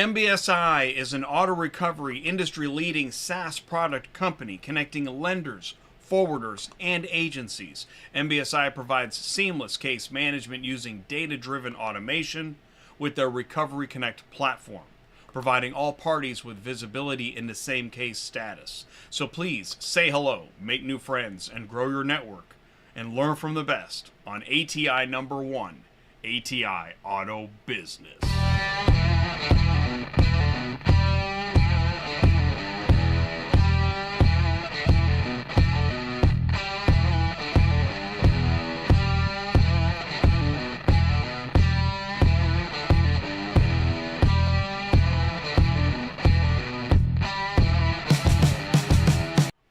MBSi is an auto recovery industry-leading SaaS product company connecting lenders, forwarders, and agencies. MBSi provides seamless case management using data-driven automation with their Recovery Connect platform, providing all parties with visibility into same case status. So please say hello, make new friends, and grow your network, and learn from the best on ATI number 1, ATI Auto Business.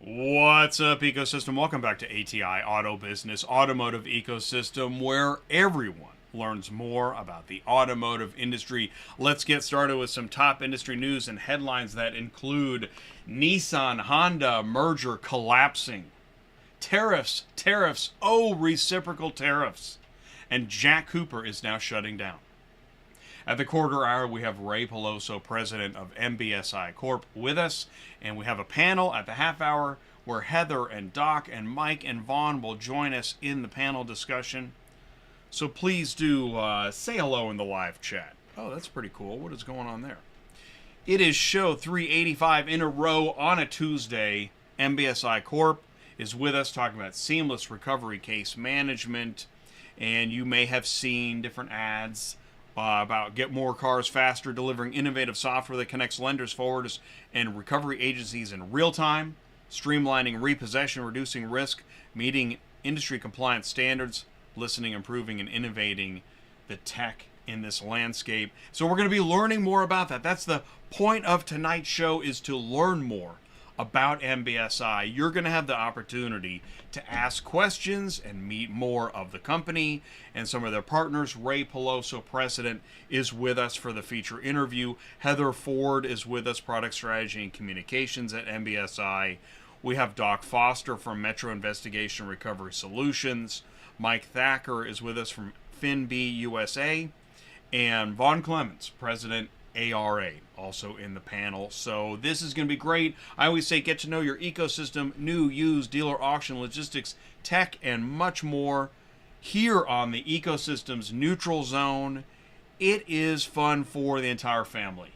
What's up, ecosystem? Welcome back to ATI Auto Business, automotive ecosystem, where everyone learns more about the automotive industry. Let's get started with some top industry news and headlines that include Nissan Honda merger collapsing, tariffs, oh, reciprocal tariffs, and Jack Cooper is now shutting down. At the quarter hour, we have Ray Peloso, president of MBSi Corp, with us, and we have a panel at the half hour where Heather and Doc and Mike and Vaughn will join us in the panel discussion. So please do say hello in the live chat. Oh, that's pretty cool. What is going on there? It is show 385 in a row on a Tuesday. MBSi Corp is with us talking about seamless recovery case management, and you may have seen different ads about get more cars faster, delivering innovative software that connects lenders, forwarders, and recovery agencies in real time, streamlining repossession, reducing risk, meeting industry compliance standards, listening, improving, and innovating the tech in this landscape. So we're going to be learning more about that. That's the point of tonight's show, is to learn more about MBSi. You're going to have the opportunity to ask questions and meet more of the company and some of their partners. Ray Peloso, president, is with us for the feature interview. Heather Ford is with us, product strategy and communications at MBSi. We have Doc Foster from Metro Investigation Recovery Solutions. Mike Thacker is with us from FinB USA. And Vaughn Clemmons, president, ARA, also in the panel. So this is going to be great. I always say get to know your ecosystem, new, used, dealer, auction, logistics, tech, and much more here on the ecosystem's neutral zone. It is fun for the entire family.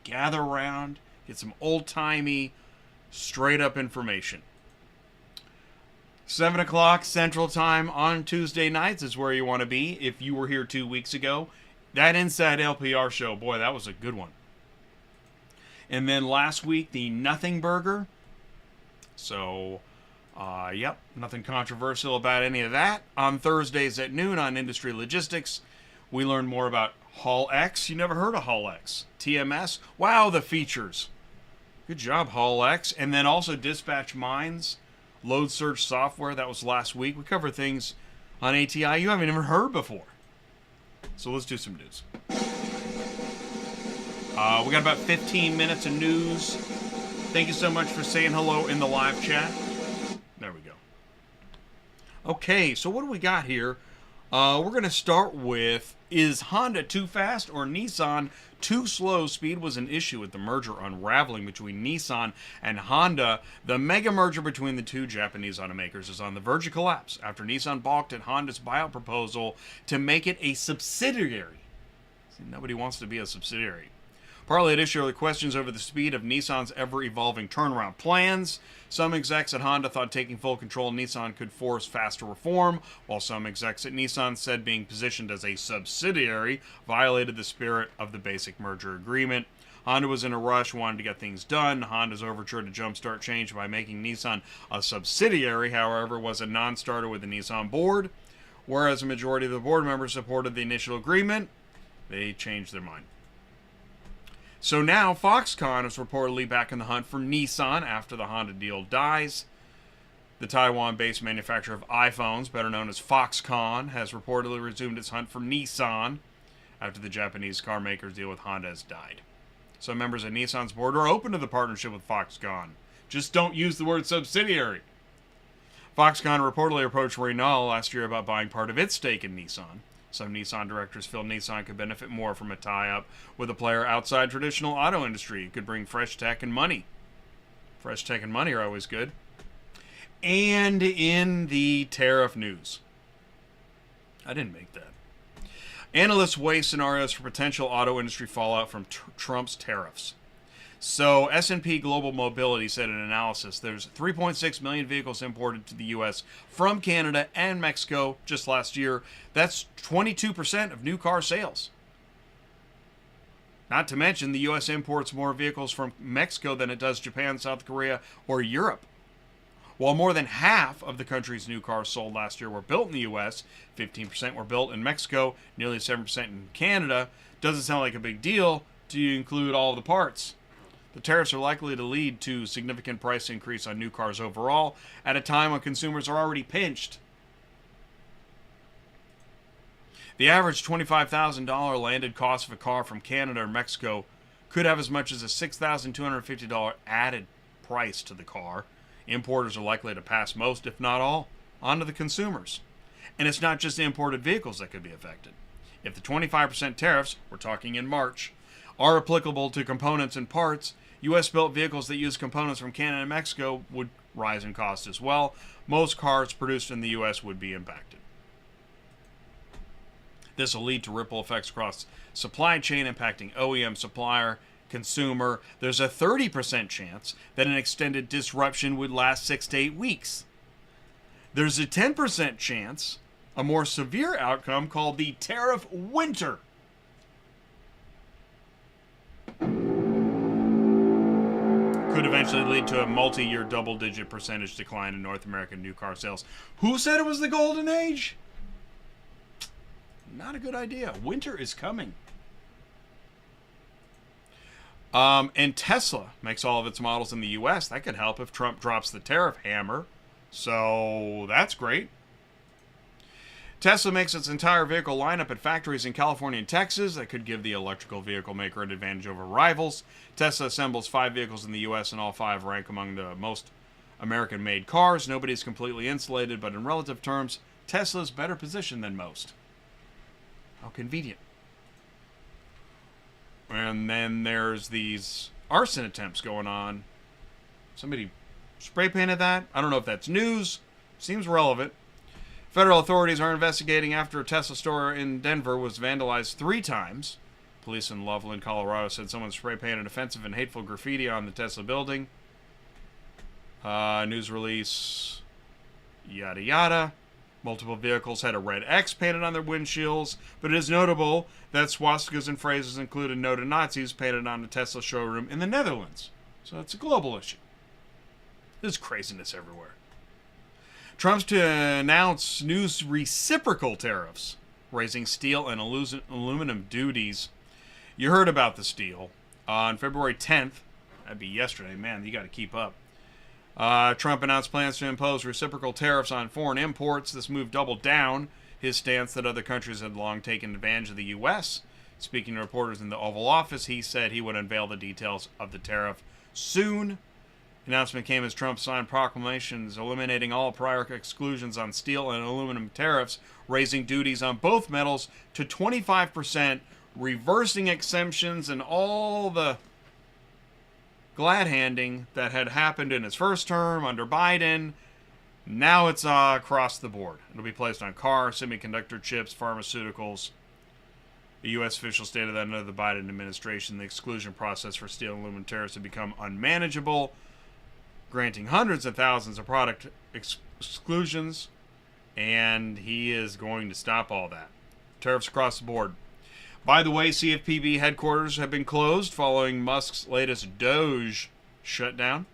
Gather around, get some old-timey, straight-up information. 7 o'clock Central Time on Tuesday nights is where you want to be. If you were here 2 weeks ago, that Inside LPR show, boy, that was a good one. And then last week, the Nothing Burger. So, yep, nothing controversial about any of that. On Thursdays at noon on Industry Logistics, we learn more about Haul X. You never heard of Haul X. TMS. Wow, the features. Good job, Haul X. And then also Dispatch Minds, load search software. That was last week. We cover things on ATI you haven't even heard before. So let's do some news. We got about 15 minutes of news. Thank you so much for saying hello in the live chat. There we go. Okay, so what do we got here? We're going to start with, is Honda too fast or Nissan too slow? Speed was an issue with the merger unraveling between Nissan and Honda. The mega merger between the two Japanese automakers is on the verge of collapse after Nissan balked at Honda's buyout proposal to make it a subsidiary. See, nobody wants to be a subsidiary. Partly at issue are the questions over the speed of Nissan's ever-evolving turnaround plans. Some execs at Honda thought taking full control of Nissan could force faster reform, while some execs at Nissan said being positioned as a subsidiary violated the spirit of the basic merger agreement. Honda was in a rush, wanted to get things done. Honda's overture to jumpstart change by making Nissan a subsidiary, however, was a non-starter with the Nissan board. Whereas a majority of the board members supported the initial agreement, they changed their mind. So now Foxconn is reportedly back in the hunt for Nissan after the Honda deal dies. The Taiwan-based manufacturer of iPhones, better known as Foxconn, has reportedly resumed its hunt for Nissan after the Japanese car maker's deal with Honda has died. Some members of Nissan's board are open to the partnership with Foxconn. Just don't use the word subsidiary. Foxconn reportedly approached Renault last year about buying part of its stake in Nissan. Some Nissan directors feel Nissan could benefit more from a tie-up with a player outside traditional auto industry. It could bring fresh tech and money. Fresh tech and money are always good. And in the tariff news, I didn't make that. Analysts weigh scenarios for potential auto industry fallout from Trump's tariffs. So S&P Global Mobility said in an analysis there's 3.6 million vehicles imported to the U.S. from Canada and Mexico just last year. That's 22% of new car sales. Not to mention the U.S. imports more vehicles from Mexico than it does Japan, South Korea, or Europe. While more than half of the country's new cars sold last year were built in the U.S., 15% were built in Mexico, nearly 7% in Canada, doesn't sound like a big deal till you include all the parts. The tariffs are likely to lead to significant price increase on new cars overall at a time when consumers are already pinched. The average $25,000 landed cost of a car from Canada or Mexico could have as much as a $6,250 added price to the car. Importers are likely to pass most, if not all, onto the consumers. And it's not just imported vehicles that could be affected. If the 25% tariffs, we're talking in March, are applicable to components and parts, U.S.-built vehicles that use components from Canada and Mexico would rise in cost as well. Most cars produced in the U.S. would be impacted. This will lead to ripple effects across supply chain, impacting OEM, supplier, consumer. There's a 30% chance that an extended disruption would last 6 to 8 weeks. There's a 10% chance a more severe outcome called the Tariff Winter could eventually lead to a multi-year double-digit percentage decline in North American new car sales. Who said it was the golden age? Not a good idea. Winter is coming. And Tesla makes all of its models in the U.S. That could help if Trump drops the tariff hammer. So that's great. Tesla makes its entire vehicle lineup at factories in California and Texas. That could give the electrical vehicle maker an advantage over rivals. Tesla assembles 5 vehicles in the U.S. and all 5 rank among the most American-made cars. Nobody's completely insulated, but in relative terms, Tesla's better positioned than most. How convenient. And then there's these arson attempts going on. Somebody spray painted that. I don't know if that's news. Seems relevant. Federal authorities are investigating after a Tesla store in Denver was vandalized 3 times. Police in Loveland, Colorado said someone spray painted offensive and hateful graffiti on the Tesla building. News release, yada yada. Multiple vehicles had a red X painted on their windshields, but it is notable that swastikas and phrases included "No to Nazis" painted on the Tesla showroom in the Netherlands. So it's a global issue. There's craziness everywhere. Trump's to announce new reciprocal tariffs, raising steel and aluminum duties. You heard about the steel. On February 10th, that'd be yesterday, man, you got to keep up. Trump announced plans to impose reciprocal tariffs on foreign imports. This move doubled down his stance that other countries had long taken advantage of the U.S. Speaking to reporters in the Oval Office, he said he would unveil the details of the tariff soon. The announcement came as Trump signed proclamations eliminating all prior exclusions on steel and aluminum tariffs, raising duties on both metals to 25%, reversing exemptions and all the glad-handing that had happened in his first term under Biden. Now it's across the board. It'll be placed on cars, semiconductor chips, pharmaceuticals. The U.S. officials stated that under the Biden administration, the exclusion process for steel and aluminum tariffs had become unmanageable, granting hundreds of thousands of product exclusions, and he is going to stop all that. Tariffs across the board. By the way, CFPB headquarters have been closed following Musk's latest DOGE shutdown.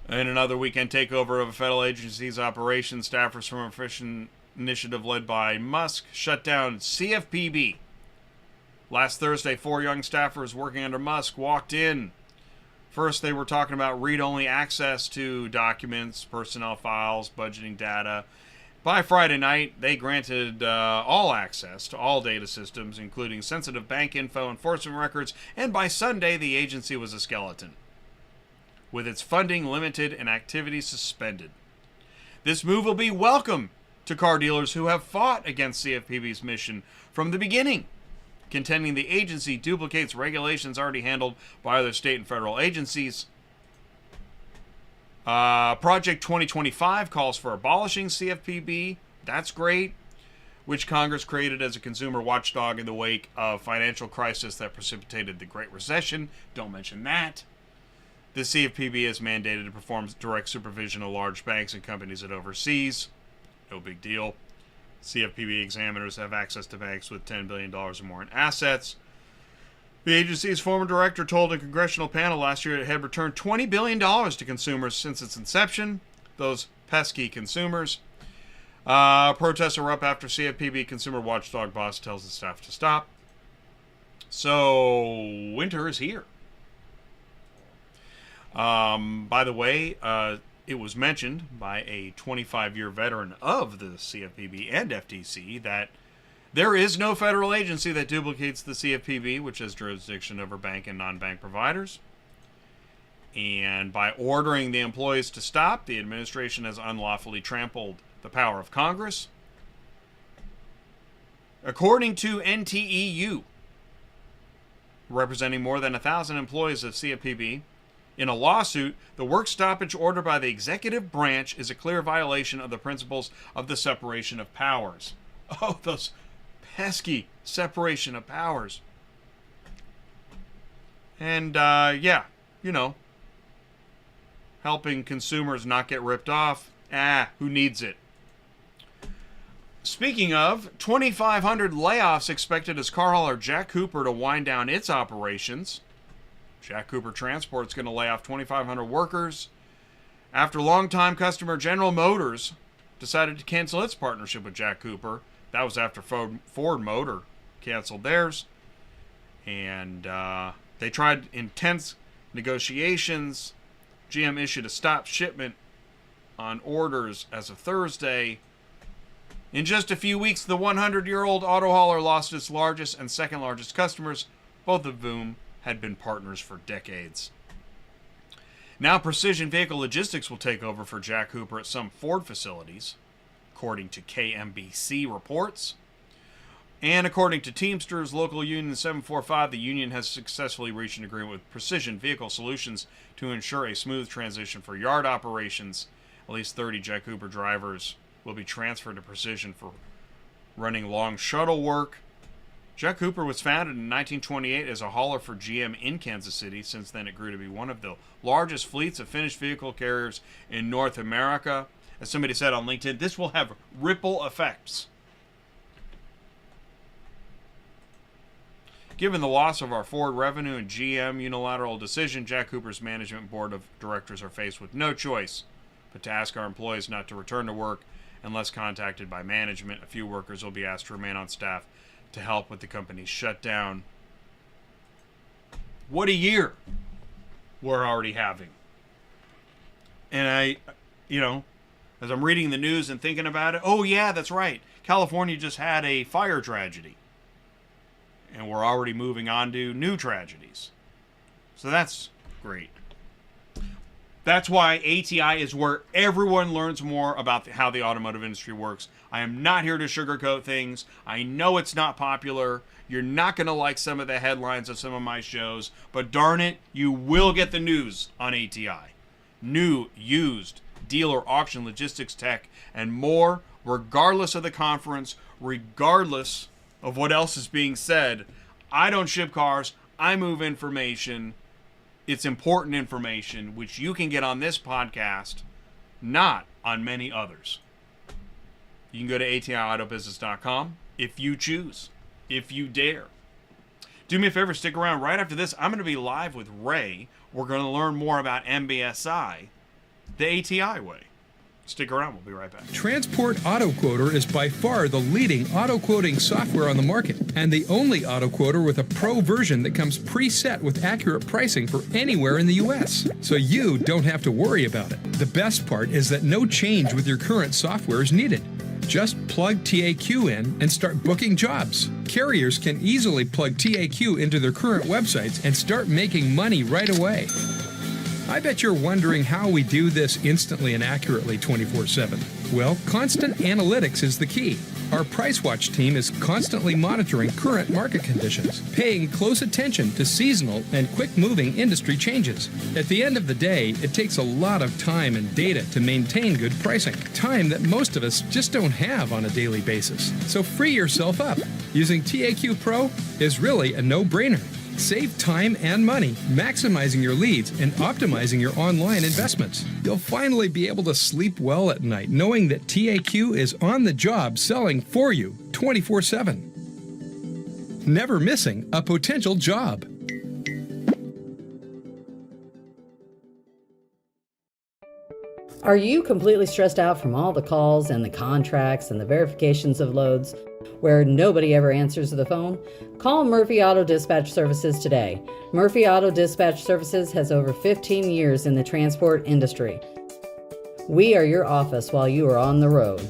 In another weekend takeover of a federal agency's operations, staffers from a efficient initiative led by Musk shut down CFPB. Last Thursday, 4 young staffers working under Musk walked in. First, they were talking about read-only access to documents, personnel files, budgeting data. By Friday night, they granted all access to all data systems, including sensitive bank info, enforcement records, and by Sunday, the agency was a skeleton, with its funding limited and activity suspended. This move will be welcome to car dealers who have fought against CFPB's mission from the beginning, contending the agency duplicates regulations already handled by other state and federal agencies. Project 2025 calls for abolishing CFPB. That's great. Which Congress created as a consumer watchdog in the wake of financial crisis that precipitated the Great Recession. Don't mention that. The CFPB is mandated to perform direct supervision of large banks and companies it oversees. No big deal. CFPB examiners have access to banks with $10 billion or more in assets. The agency's former director told a congressional panel last year it had returned $20 billion to consumers since its inception. Those pesky consumers. Protests are up after CFPB consumer watchdog boss tells the staff to stop. So, winter is here. By the way, it was mentioned by a 25-year veteran of the CFPB and FTC that there is no federal agency that duplicates the CFPB, which has jurisdiction over bank and non-bank providers. And by ordering the employees to stop, the administration has unlawfully trampled the power of Congress. According to NTEU, representing more than 1,000 employees of CFPB, in a lawsuit, the work stoppage order by the executive branch is a clear violation of the principles of the separation of powers. Oh, those pesky separation of powers. And, yeah, you know, helping consumers not get ripped off. Who needs it? Speaking of, 2,500 layoffs expected as car hauler Jack Cooper to wind down its operations. Jack Cooper Transport's going to lay off 2,500 workers after longtime customer General Motors decided to cancel its partnership with Jack Cooper. That was after Ford Motor canceled theirs. And they tried intense negotiations. GM issued a stop shipment on orders as of Thursday. In just a few weeks, the 100-year-old auto hauler lost its largest and second largest customers, both of whom had been partners for decades. Now Precision Vehicle Logistics will take over for Jack Cooper at some Ford facilities, according to MBSi reports. And according to Teamsters Local Union 745, the union has successfully reached an agreement with Precision Vehicle Solutions to ensure a smooth transition for yard operations. At least 30 Jack Cooper drivers will be transferred to Precision for running long shuttle work. Jack Cooper was founded in 1928 as a hauler for GM in Kansas City. Since then, it grew to be one of the largest fleets of finished vehicle carriers in North America. As somebody said on LinkedIn, this will have ripple effects. Given the loss of our Ford revenue and GM unilateral decision, Jack Cooper's management board of directors are faced with no choice but to ask our employees not to return to work unless contacted by management. A few workers will be asked to remain on staff to help with the company's shutdown. What a year we're already having. And as I'm reading the news and thinking about it, oh yeah, that's right. California just had a fire tragedy. And we're already moving on to new tragedies. So that's great. That's why ATI is where everyone learns more about how the automotive industry works. I am not here to sugarcoat things. I know it's not popular. You're not going to like some of the headlines of some of my shows, but darn it, you will get the news on ATI. New, used, dealer, auction, logistics, tech, and more, regardless of the conference, regardless of what else is being said. I don't ship cars. I move information. It's important information, which you can get on this podcast, not on many others. You can go to ATIAutobusiness.com if you choose, if you dare. Do me a favor, stick around. Right after this, I'm going to be live with Ray. We're going to learn more about MBSi, the ATI way. Stick around. We'll be right back. Transport Auto Quoter is by far the leading auto quoting software on the market and the only auto quoter with a pro version that comes preset with accurate pricing for anywhere in the U.S. So you don't have to worry about it. The best part is that no change with your current software is needed. Just plug TAQ in and start booking jobs. Carriers can easily plug TAQ into their current websites and start making money right away. I bet you're wondering how we do this instantly and accurately 24/7. Well, constant analytics is the key. Our Price Watch team is constantly monitoring current market conditions, paying close attention to seasonal and quick-moving industry changes. At the end of the day, it takes a lot of time and data to maintain good pricing, time that most of us just don't have on a daily basis. So free yourself up. Using TAQ Pro is really a no-brainer. Save time and money, maximizing your leads and optimizing your online investments. You'll finally be able to sleep well at night knowing that TAQ is on the job selling for you 24/7. Never missing a potential job. Are you completely stressed out from all the calls and the contracts and the verifications of loads where nobody ever answers the phone? Call Murphy Auto Dispatch Services today. Murphy Auto Dispatch Services has over 15 years in the transport industry. We are your office while you are on the road.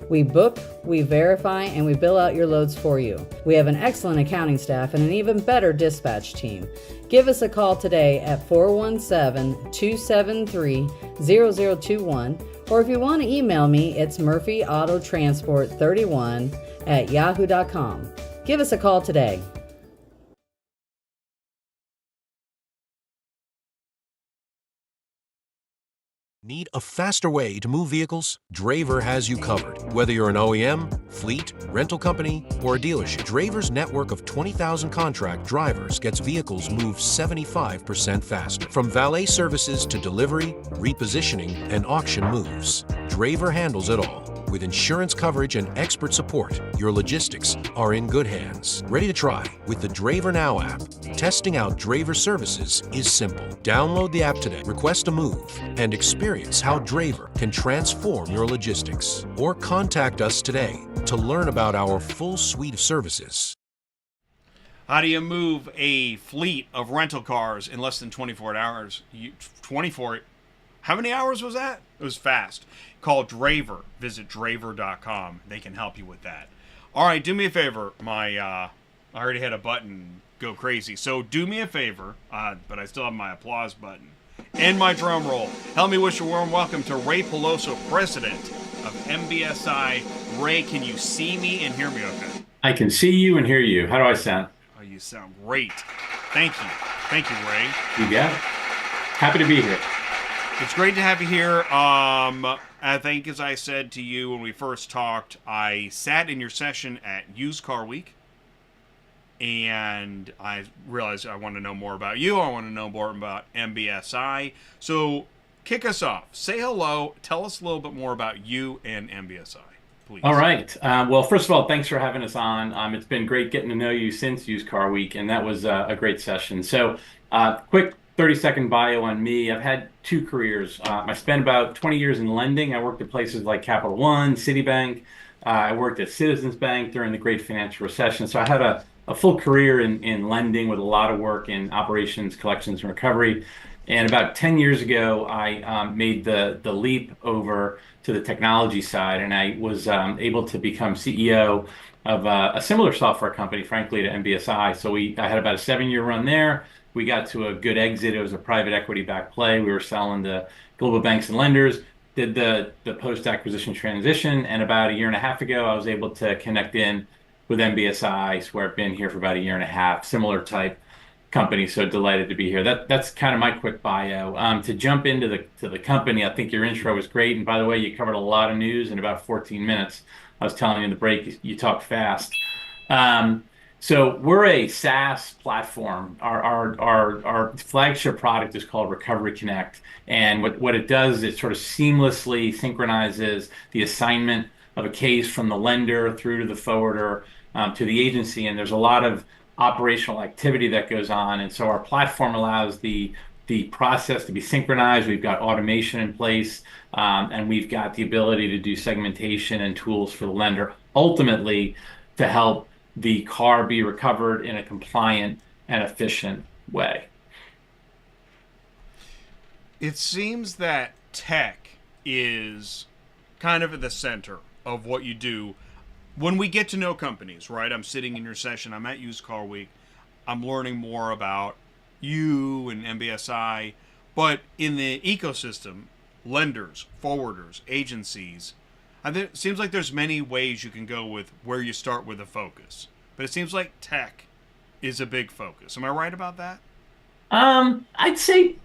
We book, we verify, and we bill out your loads for you. We have an excellent accounting staff and an even better dispatch team. Give us a call today at 417-273-0021, or if you want to email me, it's murphyautotransport31@yahoo.com. Give us a call today. Need a faster way to move vehicles? Draver has you covered. Whether you're an OEM, fleet, rental company, or a dealership, Draver's network of 20,000 contract drivers gets vehicles moved 75% faster. From valet services to delivery, repositioning, and auction moves, Draver handles it all. With insurance coverage and expert support, your logistics are in good hands. Ready to try with the Draver Now app? Testing out Draver services is simple. Download the app today, request a move, and experience how Draver can transform your logistics. Or contact us today to learn about our full suite of services. How do you move a fleet of rental cars in less than 24 hours? 24. How many hours was that? It was fast. Call Draver. Visit draver.com. They can help you with that. All right, do me a favor. I already had a button go crazy. So do me a favor, but I still have my applause button and my drum roll. Help me wish a warm welcome to Ray Peloso, president of MBSi. Ray, can you see me and hear me okay? I can see you and hear you. How do I sound? Oh, you sound great. Thank you. Thank you, Ray. You got it. Happy to be here. It's great to have you here. I think, as I said to you when we first talked, I sat in your session at Used Car Week, and I realized I want to know more about you. I want to know more about MBSi. So, kick us off. Say hello. Tell us a little bit more about you and MBSi, please. All right. Well, first of all, thanks for having us on. It's been great getting to know you since Used Car Week, and that was a great session. So, quick 30-second bio on me. I've had two careers. I spent about 20 years in lending. I worked at places like Capital One, Citibank. I worked at Citizens Bank during the Great Financial Recession. So I had a full career in lending with a lot of work in operations, collections, and recovery. And about 10 years ago, I made the leap over to the technology side, and I was able to become CEO of a similar software company, frankly, to MBSi. So I had about a 7-year run there. We got to a good exit. It was a private equity-backed play. We were selling to global banks and lenders, did the post-acquisition transition, and about a year and a half ago, I was able to connect in with MBSi, so I've been here for about a year and a half, similar type company, so delighted to be here. That's kind of my quick bio. To jump into the company, I think your intro was great, and by the way, you covered a lot of news in about 14 minutes. I was telling you in the break, you talk fast. So we're a SaaS platform. Our flagship product is called Recovery Connect. And what it does is sort of seamlessly synchronizes the assignment of a case from the lender through to the forwarder to the agency. And there's a lot of operational activity that goes on. And so our platform allows the process to be synchronized. We've got automation in place, and we've got the ability to do segmentation and tools for the lender, ultimately to help the car be recovered in a compliant and efficient way. It seems that tech is kind of at the center of what you do. When we get to know companies, right? I'm sitting in your session, I'm at Used Car Week, I'm learning more about you and MBSi, but in the ecosystem, lenders, forwarders, agencies, It seems like there's many ways you can go with where you start with a focus, but it seems like tech is a big focus. Am I right about that? I'd say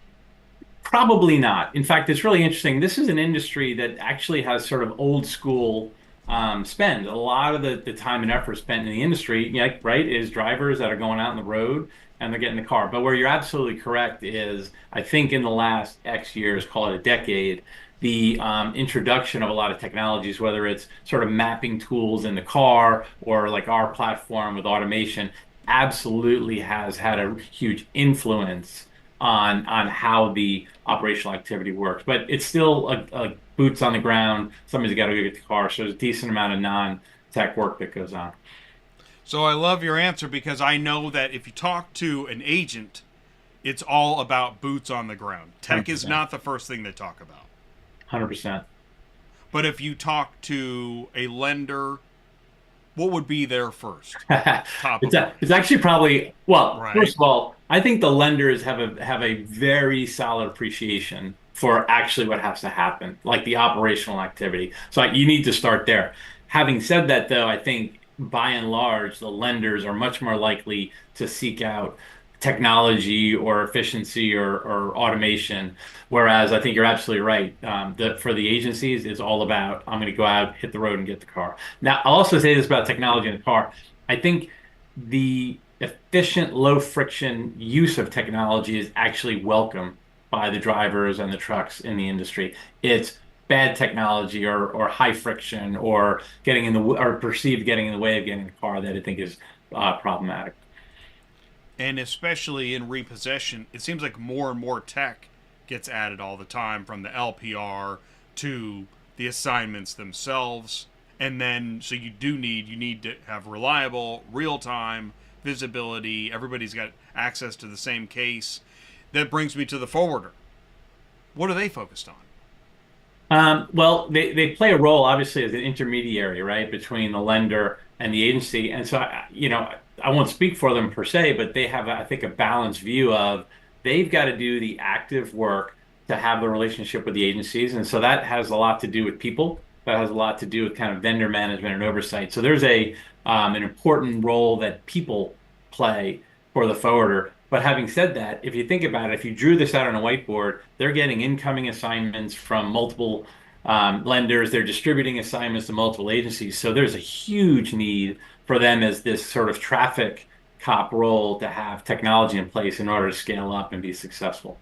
probably not. In fact, it's really interesting. This is an industry that actually has sort of old school spend. A lot of the time and effort spent in the industry, right, is drivers that are going out on the road and they're getting the car. But where you're absolutely correct is, I think in the last X years, call it a decade, the introduction of a lot of technologies, whether it's sort of mapping tools in the car or like our platform with automation, absolutely has had a huge influence on how the operational activity works. But it's still a boots on the ground. Somebody's got to go get the car. So there's a decent amount of non-tech work that goes on. So I love your answer because I know that if you talk to an agent, it's all about boots on the ground. Tech 100%. is not the first thing they talk about. 100%. But if you talk to a lender, what would be their first? It's actually probably, well, Right. first of all, I think the lenders have a very solid appreciation for actually what has to happen, like the operational activity. So you need to start there. Having said that, though, I think by and large, the lenders are much more likely to seek out technology or efficiency or automation. Whereas I think you're absolutely right. That for the agencies, it's all about, I'm going to go out, hit the road, and get the car. Now, I'll also say this about technology in the car. I think the efficient, low friction use of technology is actually welcome by the drivers and the trucks in the industry. It's bad technology or high friction or getting in the or perceived getting in the way of getting a car that I think is problematic. And especially in repossession, it seems like more and more tech gets added all the time, from the LPR to the assignments themselves. And then, so you need to have reliable, real-time visibility. Everybody's got access to the same case. That brings me to the forwarder. What are they focused on? Well, they play a role, obviously, as an intermediary, right, between the lender and the agency. And so, I won't speak for them per se, but they have, I think, a balanced view of they've got to do the active work to have the relationship with the agencies. And so that has a lot to do with people. That has a lot to do with kind of vendor management and oversight. So there's an important role that people play for the forwarder. But having said that, if you think about it, if you drew this out on a whiteboard, they're getting incoming assignments from multiple lenders. They're distributing assignments to multiple agencies. So there's a huge need for them as this sort of traffic cop role to have technology in place in order to scale up and be successful.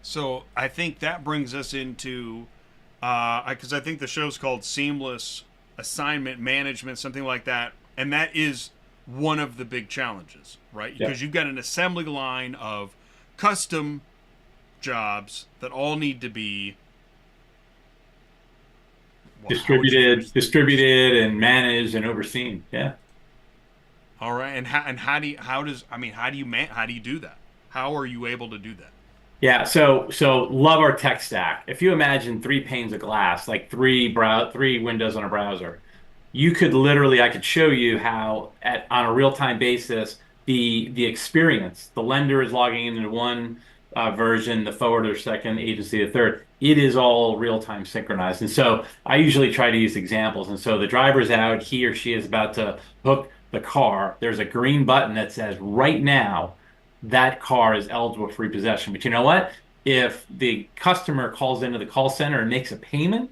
So I think that brings us into, because I think the show's called Seamless Assignment Management, something like that. And that is one of the big challenges, right? Because you've got an assembly line of custom jobs that all need to be distributed and managed and overseen. Yeah. All right. And how do you do that? How are you able to do that? Yeah, so love our tech stack. If you imagine three panes of glass, like three windows on a browser, you could literally, I could show you how on a real-time basis, the experience, the lender is logging into one version, the forwarder second, agency the third. It is all real-time synchronized. And so I usually try to use examples. And so the driver's out, he or she is about to hook the car. There's a green button that says right now, that car is eligible for repossession. But you know what? If the customer calls into the call center and makes a payment,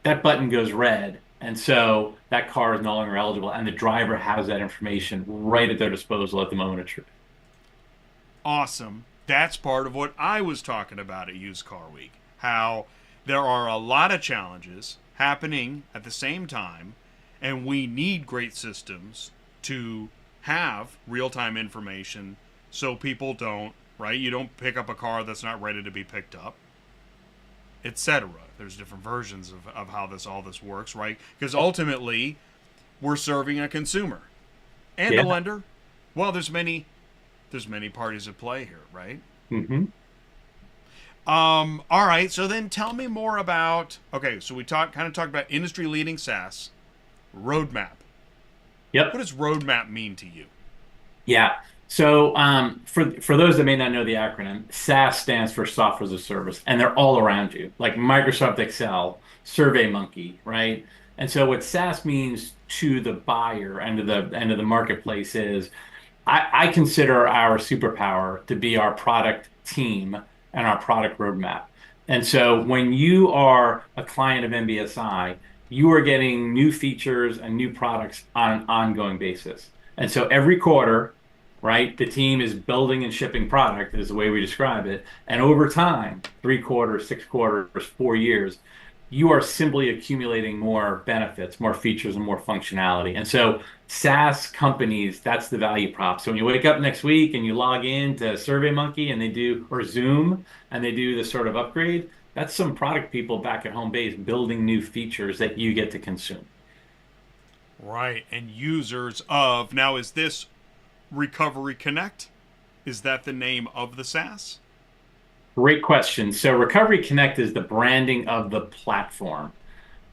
that button goes red. And so that car is no longer eligible. And the driver has that information right at their disposal at the moment of truth. Awesome. That's part of what I was talking about at Used Car Week. How there are a lot of challenges happening at the same time, and we need great systems to have real-time information so people don't, right? You don't pick up a car that's not ready to be picked up, etc. There's different versions of how all this works, right? Because ultimately, we're serving a consumer and a lender. Well, there's many parties at play here, right? Mm-hmm. All right. So then, tell me more about. Okay, so we talked about industry-leading SaaS roadmap. Yep. What does roadmap mean to you? Yeah. So, for those that may not know the acronym, SaaS stands for Software as a Service, and they're all around you, like Microsoft Excel, SurveyMonkey, right? And so, what SaaS means to the buyer and to the end of the marketplace is, I consider our superpower to be our product team and our product roadmap. And so, when you are a client of MBSi, you are getting new features and new products on an ongoing basis. And so, every quarter, right? The team is building and shipping product is the way we describe it. And over time, 3 quarters, 6 quarters, 4 years, you are simply accumulating more benefits, more features, and more functionality. And so SaaS companies, that's the value prop. So when you wake up next week and you log in to SurveyMonkey and they do, or Zoom, and they do this sort of upgrade, that's some product people back at home base building new features that you get to consume. Right. And users of, now is this Recovery Connect? Is that the name of the SaaS? Great question. So Recovery Connect is the branding of the platform.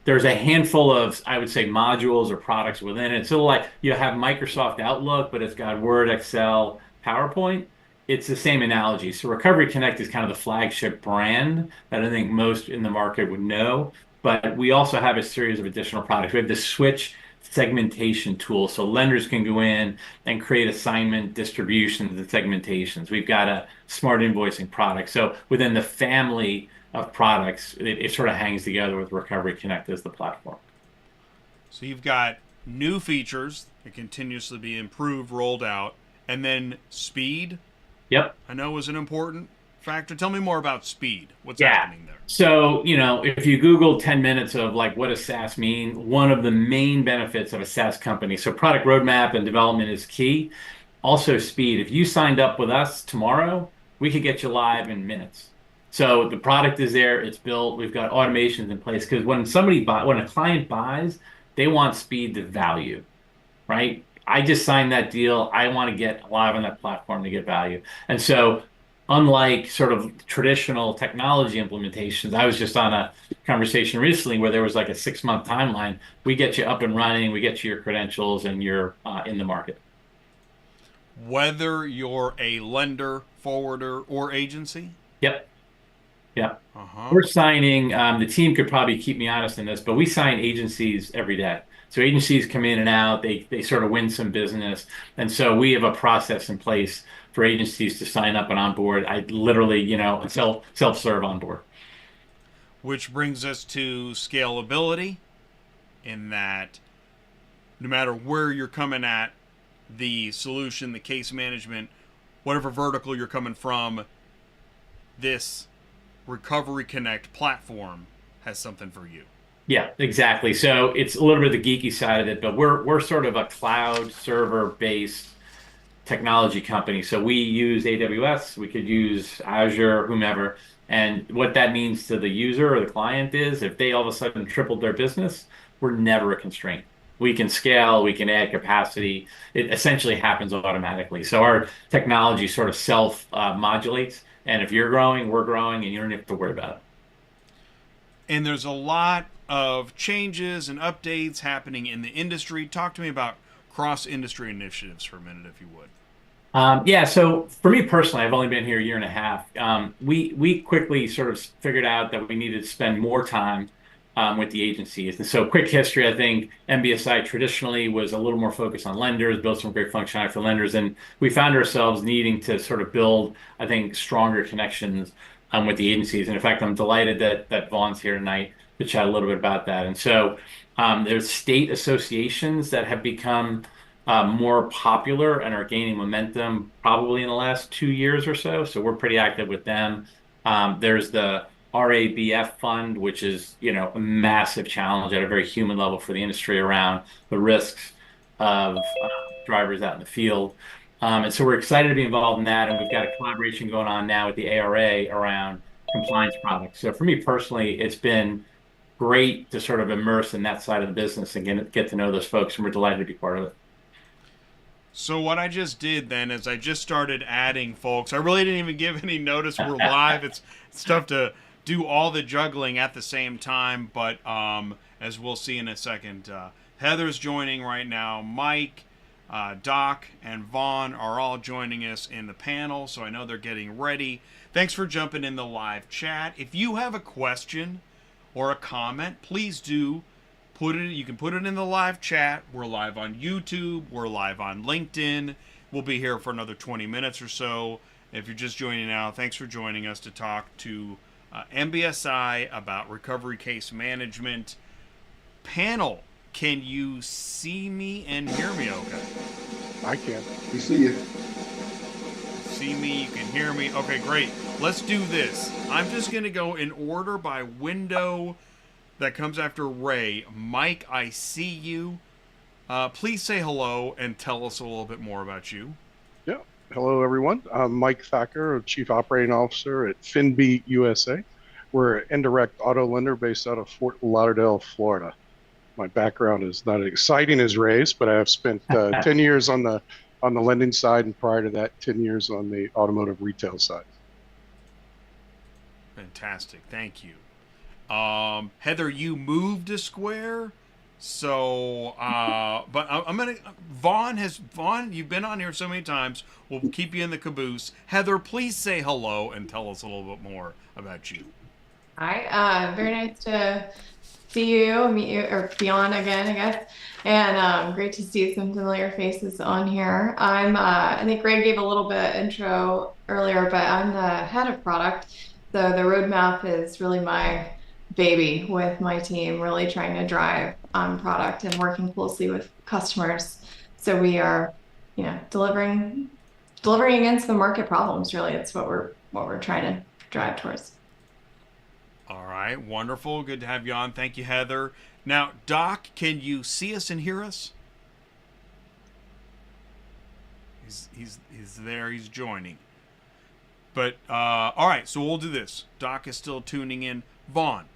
There's a handful of, I would say, modules or products within it. So like you have Microsoft Outlook, but it's got Word, Excel, PowerPoint. It's the same analogy. So Recovery Connect is kind of the flagship brand that I think most in the market would know. But we also have a series of additional products. We have the Switch segmentation tool. So lenders can go in and create assignment distributions and segmentations. We've got a smart invoicing product. So within the family of products, it sort of hangs together with Recovery Connect as the platform. So you've got new features that continuously be improved, rolled out, and then speed. Yep. I know is an important factor. Tell me more about speed. What's happening there? So, if you Google 10 minutes of like, what does SaaS mean? One of the main benefits of a SaaS company. So product roadmap and development is key. Also speed. If you signed up with us tomorrow, we could get you live in minutes. So the product is there, it's built, we've got automations in place. Because when a client buys, they want speed to value, right? I just signed that deal. I want to get live on that platform to get value. And so unlike sort of traditional technology implementations, I was just on a conversation recently where there was like a 6-month timeline. We get you up and running, we get you your credentials, and you're in the market. Whether you're a lender, forwarder, or agency? Yep. We're signing, the team could probably keep me honest in this, but we sign agencies every day. So agencies come in and out, they sort of win some business. And so we have a process in place for agencies to sign up and onboard. I literally, self-serve onboard. Which brings us to scalability, in that no matter where you're coming at, the solution, the case management, whatever vertical you're coming from, this Recovery Connect platform has something for you. Yeah, exactly. So it's a little bit of the geeky side of it, but we're sort of a cloud server-based technology company. So we use AWS, we could use Azure, whomever. And what that means to the user or the client is if they all of a sudden tripled their business, we're never a constraint. We can scale, we can add capacity. It essentially happens automatically. So our technology sort of self-modulates. And if you're growing, we're growing, and you don't have to worry about it. And there's a lot of changes and updates happening in the industry. Talk to me about cross-industry initiatives for a minute, if you would. So for me personally, I've only been here a year and a half. We quickly sort of figured out that we needed to spend more time with the agencies. And so quick history, I think MBSi traditionally was a little more focused on lenders, built some great functionality for lenders. And we found ourselves needing to sort of build, I think, stronger connections with the agencies. And in fact, I'm delighted that Vaughn's here tonight to chat a little bit about that. And so there's state associations that have become more popular and are gaining momentum probably in the last 2 years or so. So we're pretty active with them. There's the RABF fund, which is, a massive challenge at a very human level for the industry around the risks of drivers out in the field. And so we're excited to be involved in that. And we've got a collaboration going on now with the ARA around compliance products. So for me personally, it's been great to sort of immerse in that side of the business and get to know those folks. And we're delighted to be part of it. So what I just did then is I just started adding folks. I really didn't even give any notice we're live. It's tough to do all the juggling at the same time, but as we'll see in a second, Heather's joining right now. Mike, Doc and Vaughn are all joining us in the panel, so I know they're getting ready. Thanks for jumping in the live chat. If you have a question or a comment, please do put it. You can put it in the live chat. We're live on YouTube. We're live on LinkedIn. We'll be here for another 20 minutes or so. If you're just joining now, thanks for joining us to talk to MBSi about recovery case management. Panel, can you see me and hear me okay? I can. We see you. See me, you can hear me. Okay, great. Let's do this. I'm just going to go in order by window that comes after Ray. Mike, I see you. Please say hello and tell us a little bit more about you. Yeah. Hello, everyone. I'm Mike Thacker, Chief Operating Officer at FinBeat USA. We're an indirect auto lender based out of Fort Lauderdale, Florida. My background is not as exciting as Ray's, but I have spent 10 years on the lending side, and prior to that, 10 years on the automotive retail side. Fantastic. Thank you. Heather, you moved to Square. So, but I'm going to, Vaughn, you've been on here so many times. We'll keep you in the caboose. Heather, please say hello and tell us a little bit more about you. Hi, very nice to see you, meet you, or be on again, I guess. And great to see some familiar faces on here. I think Greg gave a little bit intro earlier, but I'm the head of product. So the roadmap is really my baby with my team, really trying to drive product and working closely with customers. So we are, delivering against the market problems. Really, it's what we're trying to drive towards. All right, wonderful. Good to have you on. Thank you, Heather. Now, Doc, can you see us and hear us? He's there. He's joining. But all right, so we'll do this. Doc is still tuning in. Vaughn,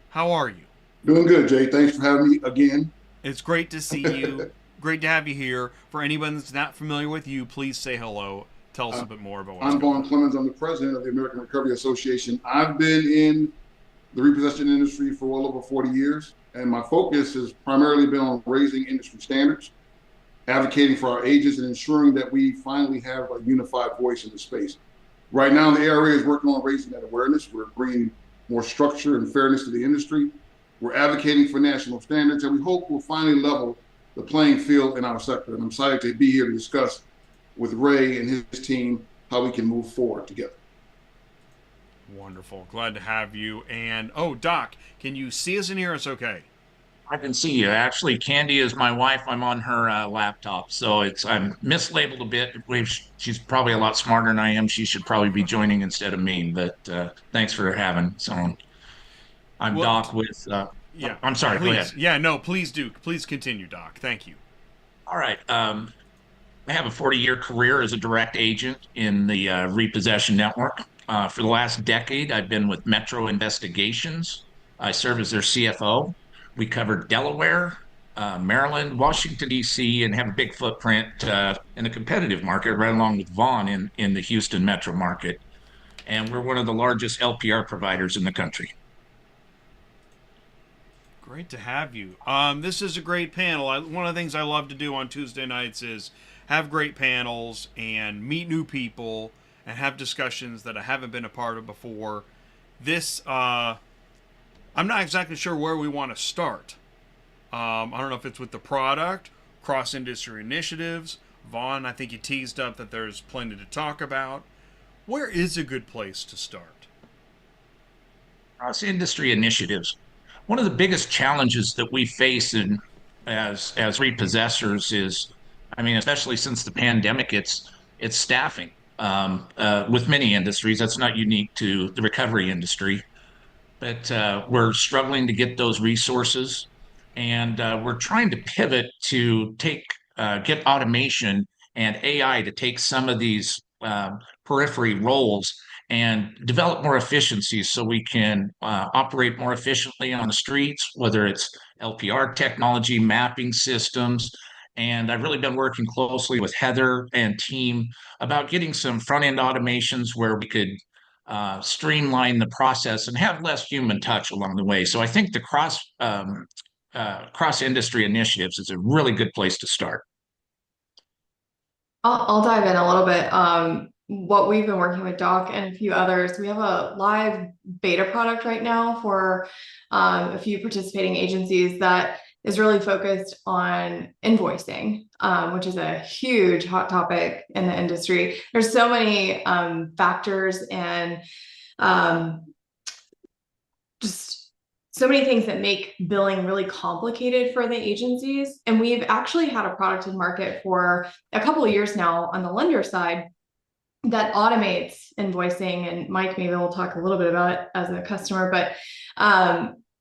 how are you? Doing good, Jay. Thanks for having me again. It's great to see you. Great to have you here. For anyone that's not familiar with you, please say hello. Tell us a bit more about what's I'm Vaughn Clemmons. I'm the president of the American Recovery Association. I've been in the repossession industry for well over 40 years, and my focus has primarily been on raising industry standards, advocating for our agents, and ensuring that we finally have a unified voice in the space. Right now, the ARA is working on raising that awareness. We're bringing more structure and fairness to the industry. We're advocating for national standards, and we hope we'll finally level the playing field in our sector. And I'm excited to be here to discuss with Ray and his team how we can move forward together. Wonderful. Glad to have you. And, Doc, can you see us and hear us okay? I can see you. Actually, Candy is my wife. I'm on her laptop, so I'm mislabeled a bit. She's probably a lot smarter than I am. She should probably be joining instead of me. But thanks for having. So I'm Doc with. Yeah. I'm sorry. Please. Go ahead. Yeah. No. Please do. Please continue, Doc. Thank you. All right. I have a 40-year career as a direct agent in the repossession network. For the last decade, I've been with Metro Investigations. I serve as their CFO. We cover Delaware, Maryland, Washington, D.C., and have a big footprint in the competitive market, right along with Vaughn in the Houston metro market. And we're one of the largest LPR providers in the country. Great to have you. This is a great panel. One of the things I love to do on Tuesday nights is have great panels and meet new people and have discussions that I haven't been a part of before. This, I'm not exactly sure where we want to start. I don't know if it's with the product, cross-industry initiatives. Vaughn, I think you teased up that there's plenty to talk about. Where is a good place to start? Cross-industry initiatives. One of the biggest challenges that we face as repossessors is, especially since the pandemic, it's staffing. With many industries, that's not unique to the recovery industry, but we're struggling to get those resources, and we're trying to pivot to get automation and AI to take some of these periphery roles and develop more efficiencies so we can operate more efficiently on the streets, whether it's LPR technology, mapping systems. And I've really been working closely with Heather and team about getting some front-end automations where we could streamline the process and have less human touch along the way. So I think the cross-industry initiatives is a really good place to start. I'll dive in a little bit. What we've been working with Doc and a few others, we have a live beta product right now for a few participating agencies that is really focused on invoicing, which is a huge hot topic in the industry. There's so many factors and just so many things that make billing really complicated for the agencies. And we've actually had a product in market for a couple of years now on the lender side that automates invoicing. And Mike, maybe we'll talk a little bit about it as a customer, but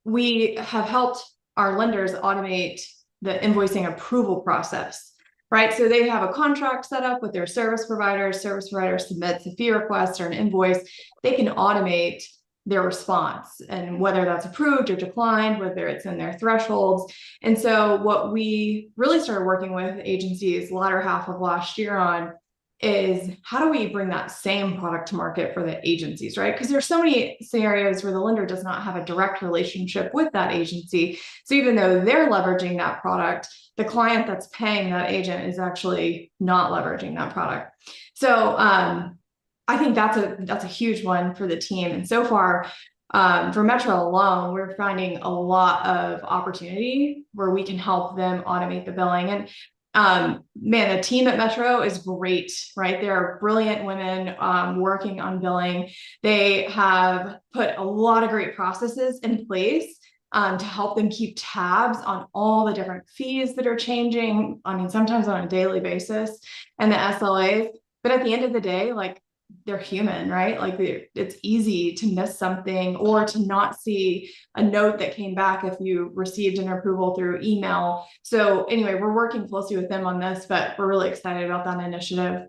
we have helped our lenders automate the invoicing approval process, right? So they have a contract set up with their service provider submits a fee request or an invoice, they can automate their response and whether that's approved or declined, whether it's in their thresholds. And so what we really started working with agencies latter half of last year on is how do we bring that same product to market for the agencies, right? Because there's so many scenarios where the lender does not have a direct relationship with that agency. So even though they're leveraging that product, the client that's paying that agent is actually not leveraging that product. So I think that's a huge one for the team. And so far, for Metro alone, we're finding a lot of opportunity where we can help them automate the billing. And man, the team at Metro is great, right? They're brilliant women working on billing. They have put a lot of great processes in place to help them keep tabs on all the different fees that are changing. I mean, sometimes on a daily basis and the SLAs. But at the end of the day, like, they're human, right? Like it's easy to miss something or to not see a note that came back if you received an approval through email. So anyway, we're working closely with them on this, but we're really excited about that initiative.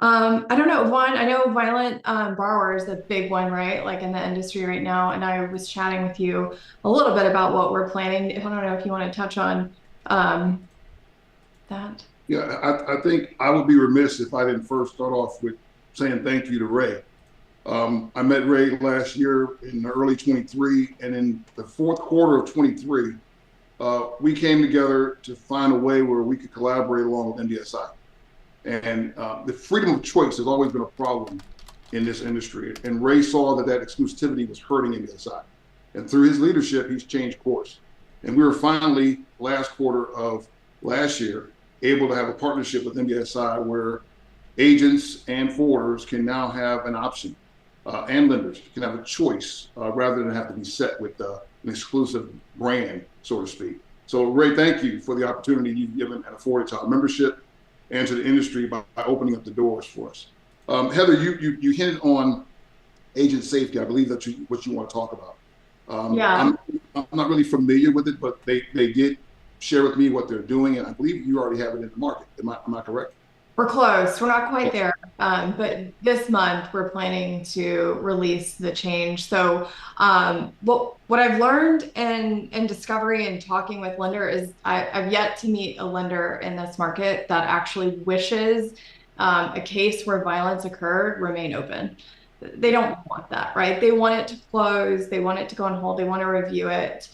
I don't know, Vaughn, I know violent borrower is a big one, right? Like in the industry right now. And I was chatting with you a little bit about what we're planning. I don't know if you want to touch on that. Yeah, I think I would be remiss if I didn't first start off with saying thank you to Ray. I met Ray last year in early 23, and in the fourth quarter of 23, we came together to find a way where we could collaborate along with MBSi. And the freedom of choice has always been a problem in this industry. And Ray saw that exclusivity was hurting MBSi. And through his leadership, he's changed course. And we were finally, last quarter of last year, able to have a partnership with MBSi where agents and forwarders can now have an option, and lenders can have a choice rather than have to be set with an exclusive brand, so to speak. So Ray, thank you for the opportunity you've given and afforded to our membership and to the industry by opening up the doors for us. Heather, you hinted on agent safety. I believe that's what you want to talk about. Yeah. I'm not really familiar with it, but they did share with me what they're doing, and I believe you already have it in the market. Am I correct? We're close. We're not quite there. But this month we're planning to release the change. So what I've learned in discovery and talking with lender is I've yet to meet a lender in this market that actually wishes a case where violence occurred remain open. They don't want that, right? They want it to close. They want it to go on hold. They want to review it.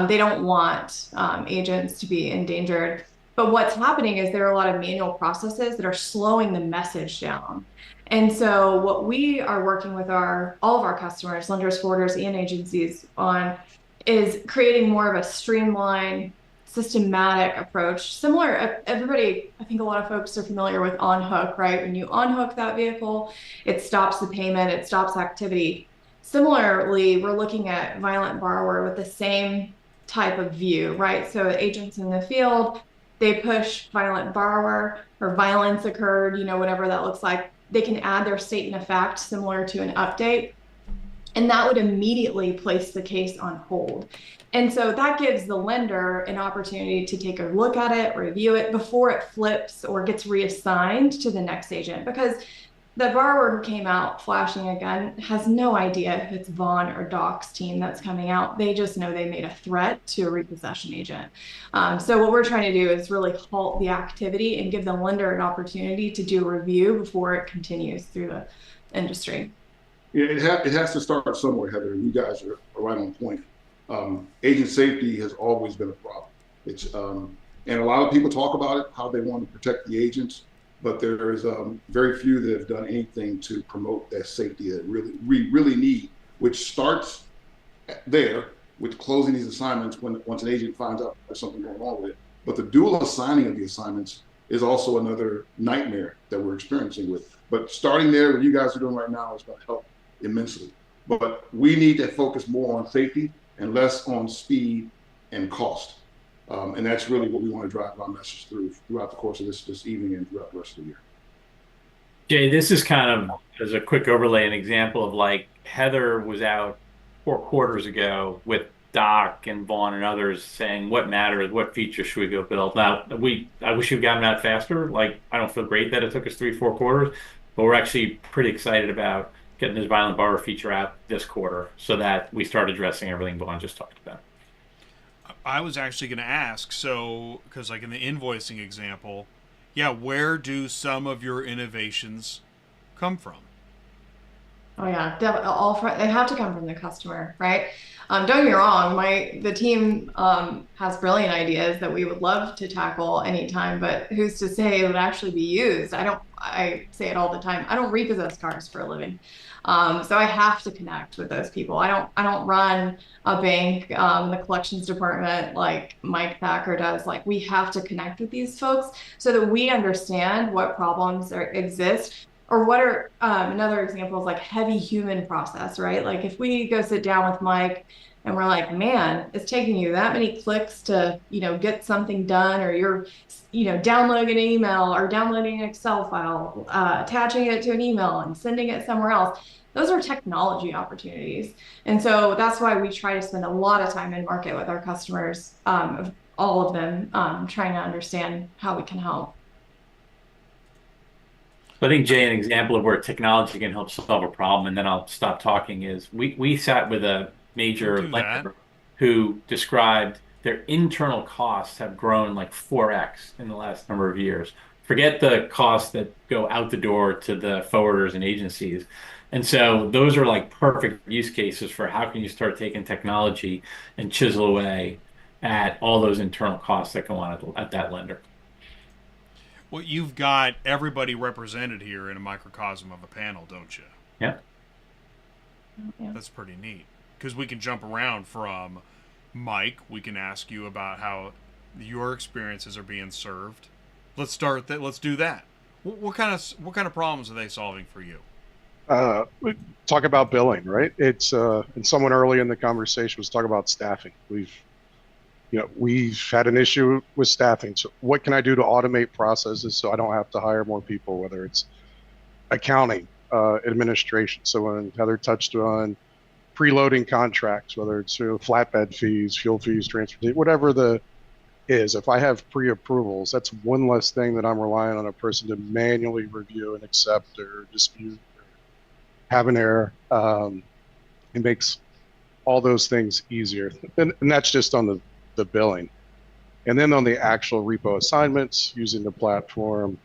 They don't want agents to be endangered. But what's happening is there are a lot of manual processes that are slowing the message down. And so what we are working with all of our customers, lenders, forwarders, and agencies on is creating more of a streamlined, systematic approach. Similar, everybody, I think a lot of folks are familiar with on hook, right? When you unhook that vehicle, it stops the payment, it stops activity. Similarly, we're looking at violent borrower with the same type of view, right? So agents in the field, they push violent borrower or violence occurred, whatever that looks like. They can add their statement of fact similar to an update, and that would immediately place the case on hold. And so that gives the lender an opportunity to take a look at it, review it before it flips or gets reassigned to the next agent, because the borrower who came out flashing a gun has no idea if it's Vaughn or Doc's team that's coming out. They just know they made a threat to a repossession agent. So what we're trying to do is really halt the activity and give the lender an opportunity to do a review before it continues through the industry. Yeah, it has to start somewhere, Heather. You guys are right on point. Agent safety has always been a problem. It's and a lot of people talk about it, how they want to protect the agents, but there is very few that have done anything to promote that safety that we really need, which starts there with closing these assignments once an agent finds out there's something going on with it. But the dual assigning of the assignments is also another nightmare that we're experiencing with. But starting there, what you guys are doing right now is going to help immensely. But we need to focus more on safety and less on speed and cost. And that's really what we want to drive our message throughout the course of this evening and throughout the rest of the year. Jay, this is kind of, as a quick overlay, an example of like Heather was out 4 quarters ago with Doc and Vaughn and others saying what matters, what features should we go build. Now, I wish we'd gotten that faster. Like, I don't feel great that it took us 3-4 quarters, but we're actually pretty excited about getting this violent borrower feature out this quarter so that we start addressing everything Vaughn just talked about. I was actually going to ask, so, because like in the invoicing example, yeah, where do some of your innovations come from? Oh yeah, they have to come from the customer, right? Don't get me wrong, the team has brilliant ideas that we would love to tackle anytime, but who's to say it would actually be used? I say it all the time. I don't repossess cars for a living. So I have to connect with those people. I don't run a bank, the collections department like Mike Thacker does. Like, we have to connect with these folks so that we understand what problems exist. Or what are another example is like heavy human process, right? Like if we go sit down with Mike and we're like, man, it's taking you that many clicks to, get something done, or you're, downloading an email or downloading an Excel file, attaching it to an email and sending it somewhere else. Those are technology opportunities. And so that's why we try to spend a lot of time in market with our customers, all of them, trying to understand how we can help. I think, Jay, an example of where technology can help solve a problem, and then I'll stop talking, is we sat with a major lender who described their internal costs have grown like 4x in the last number of years. Forget the costs that go out the door to the forwarders and agencies. And so those are like perfect use cases for how can you start taking technology and chisel away at all those internal costs that go on at that lender. Well, you've got everybody represented here in a microcosm of a panel, don't you? Yeah. That's pretty neat. Because we can jump around from Mike. We can ask you about how your experiences are being served. Let's start that. Let's do that. What kind of problems are they solving for you? Talk about billing, right? It's and someone early in the conversation was talking about staffing. We've had an issue with staffing. So what can I do to automate processes so I don't have to hire more people, whether it's accounting, administration. So when Heather touched on preloading contracts, whether it's flatbed fees, fuel fees, transportation, whatever is, if I have pre-approvals, that's one less thing that I'm relying on a person to manually review and accept or dispute or have an error. It makes all those things easier. And that's just on the billing. And then on the actual repo assignments, using the platform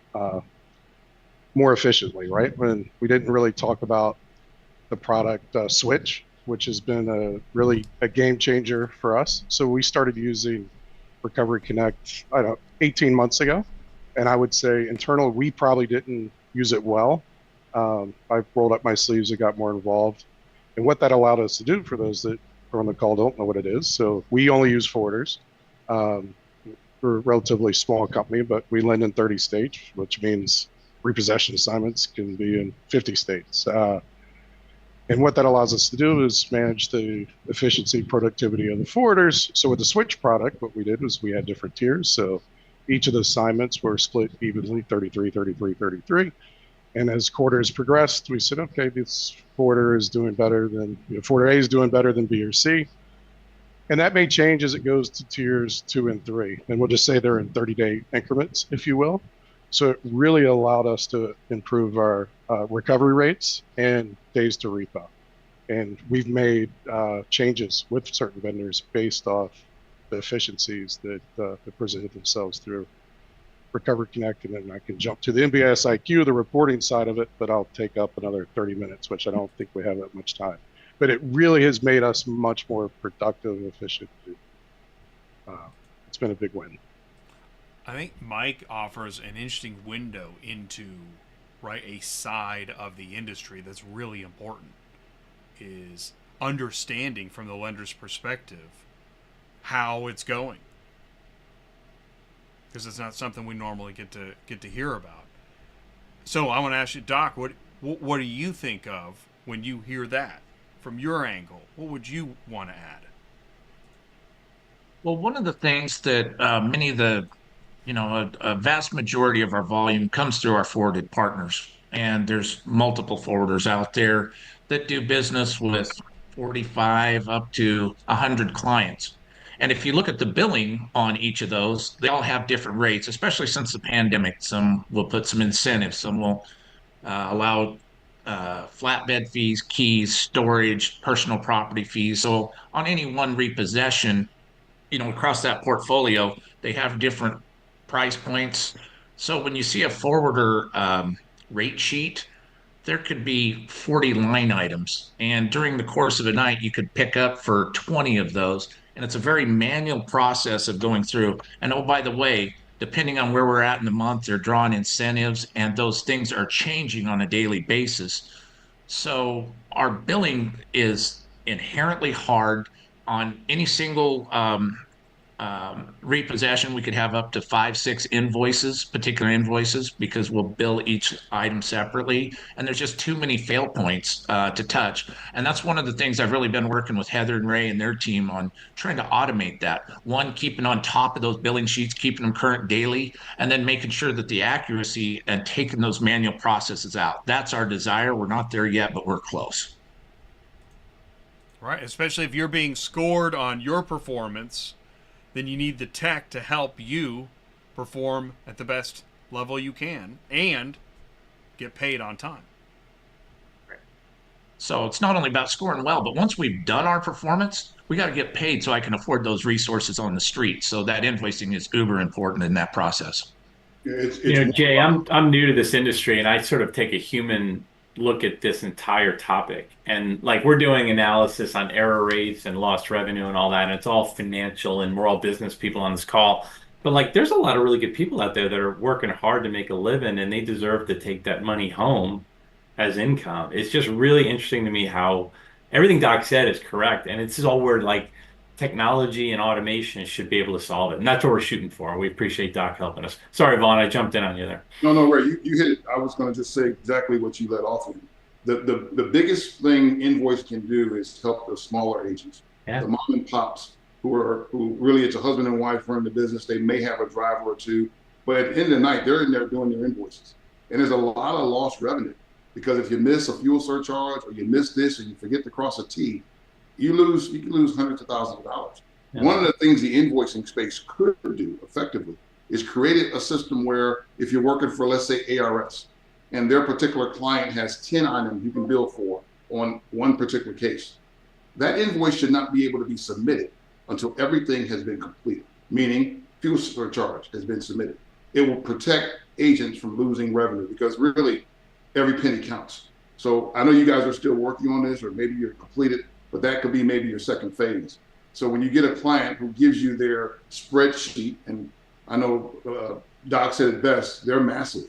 more efficiently, right? When we didn't really talk about the product Switch, which has been really a game changer for us. So we started using Recovery Connect, 18 months ago. And I would say internal, we probably didn't use it well. I've rolled up my sleeves and got more involved. And what that allowed us to do, for those that are on the call don't know what it is, so we only use forwarders. We're a relatively small company, but we lend in 30 states, which means repossession assignments can be in 50 states. And what that allows us to do is manage the efficiency, productivity of the forwarders. So with the Switch product, what we did was we had different tiers. So each of the assignments were split evenly, 33, 33, 33. And as quarters progressed, we said, okay, this forwarder is doing better than, forwarder A is doing better than B or C. And that may change as it goes to tiers 2 and 3. And we'll just say they're in 30-day increments, if you will. So it really allowed us to improve our recovery rates and days to repo. And we've made changes with certain vendors based off the efficiencies that presented themselves through Recovery Connect. And then I can jump to the MBSi, the reporting side of it, but I'll take up another 30 minutes, which I don't think we have that much time. but it really has made us much more productive, efficient. It's been a big win. I think Mike offers an interesting window into a side of the industry that's really important, is understanding from the lender's perspective how it's going, because it's not something we normally get to hear about. So I want to ask you, Doc, what do you think of when you hear that from your angle? What would you want to add? Well, one of the things that many of the, a vast majority of our volume comes through our forwarded partners. And there's multiple forwarders out there that do business with 45 up to 100 clients. And if you look at the billing on each of those, they all have different rates, especially since the pandemic. Some will put some incentives, some will allow flatbed fees, keys, storage, personal property fees. So on any one repossession, across that portfolio, they have different price points. So when you see a forwarder rate sheet, there could be 40 line items. And during the course of a night, you could pick up for 20 of those. And it's a very manual process of going through. And oh, by the way, depending on where we're at in the month, they're drawing incentives, and those things are changing on a daily basis. So our billing is inherently hard. On any single repossession, we could have up to 5-6 particular invoices, because we'll bill each item separately, and there's just too many fail points to touch. And that's one of the things I've really been working with Heather and Ray and their team on, trying to automate that. One, keeping on top of those billing sheets, keeping them current daily, and then making sure that the accuracy and taking those manual processes out. That's our desire. We're not there yet, but we're close. Right, especially if you're being scored on your performance, then you need the tech to help you perform at the best level you can and get paid on time. So it's not only about scoring well, but once we've done our performance, we got to get paid so I can afford those resources on the street. So that invoicing is uber important in that process. Jay, I'm new to this industry, and I sort of take a human look at this entire topic. And we're doing analysis on error rates and lost revenue and all that, and it's all financial, and we're all business people on this call. But there's a lot of really good people out there that are working hard to make a living, and they deserve to take that money home as income. It's just really interesting to me how everything Doc said is correct, and it's all where technology and automation should be able to solve it. And that's what we're shooting for. We appreciate Doc helping us. Sorry, Vaughn, I jumped in on you there. No, Ray, you hit it. I was going to just say exactly what you led off with. The biggest thing Invoice can do is help the smaller agents, the mom and pops who really, it's a husband and wife run the business. They may have a driver or two, but at the end of the night, they're in there doing their invoices. And there's a lot of lost revenue, because if you miss a fuel surcharge, or you miss this, or you forget to cross a T, you can lose hundreds of thousands of dollars. Yeah. One of the things the invoicing space could do effectively is create a system where, if you're working for, let's say, ARS, and their particular client has 10 items you can bill for on one particular case, that invoice should not be able to be submitted until everything has been completed, meaning fuel surcharge has been submitted. It will protect agents from losing revenue, because really every penny counts. So I know you guys are still working on this, or maybe you're completed, but that could be maybe your second phase. So when you get a client who gives you their spreadsheet, and I know Doc said it best, they're massive.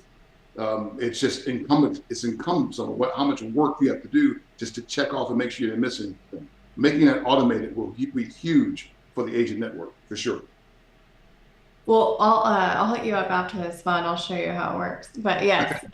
It's just incumbent. It's incumbent on how much work you have to do just to check off and make sure you're missing anything. Making that automated will be huge for the agent network, for sure. Well, I'll hit you up after this, Vaughn. I'll show you how it works. But yes,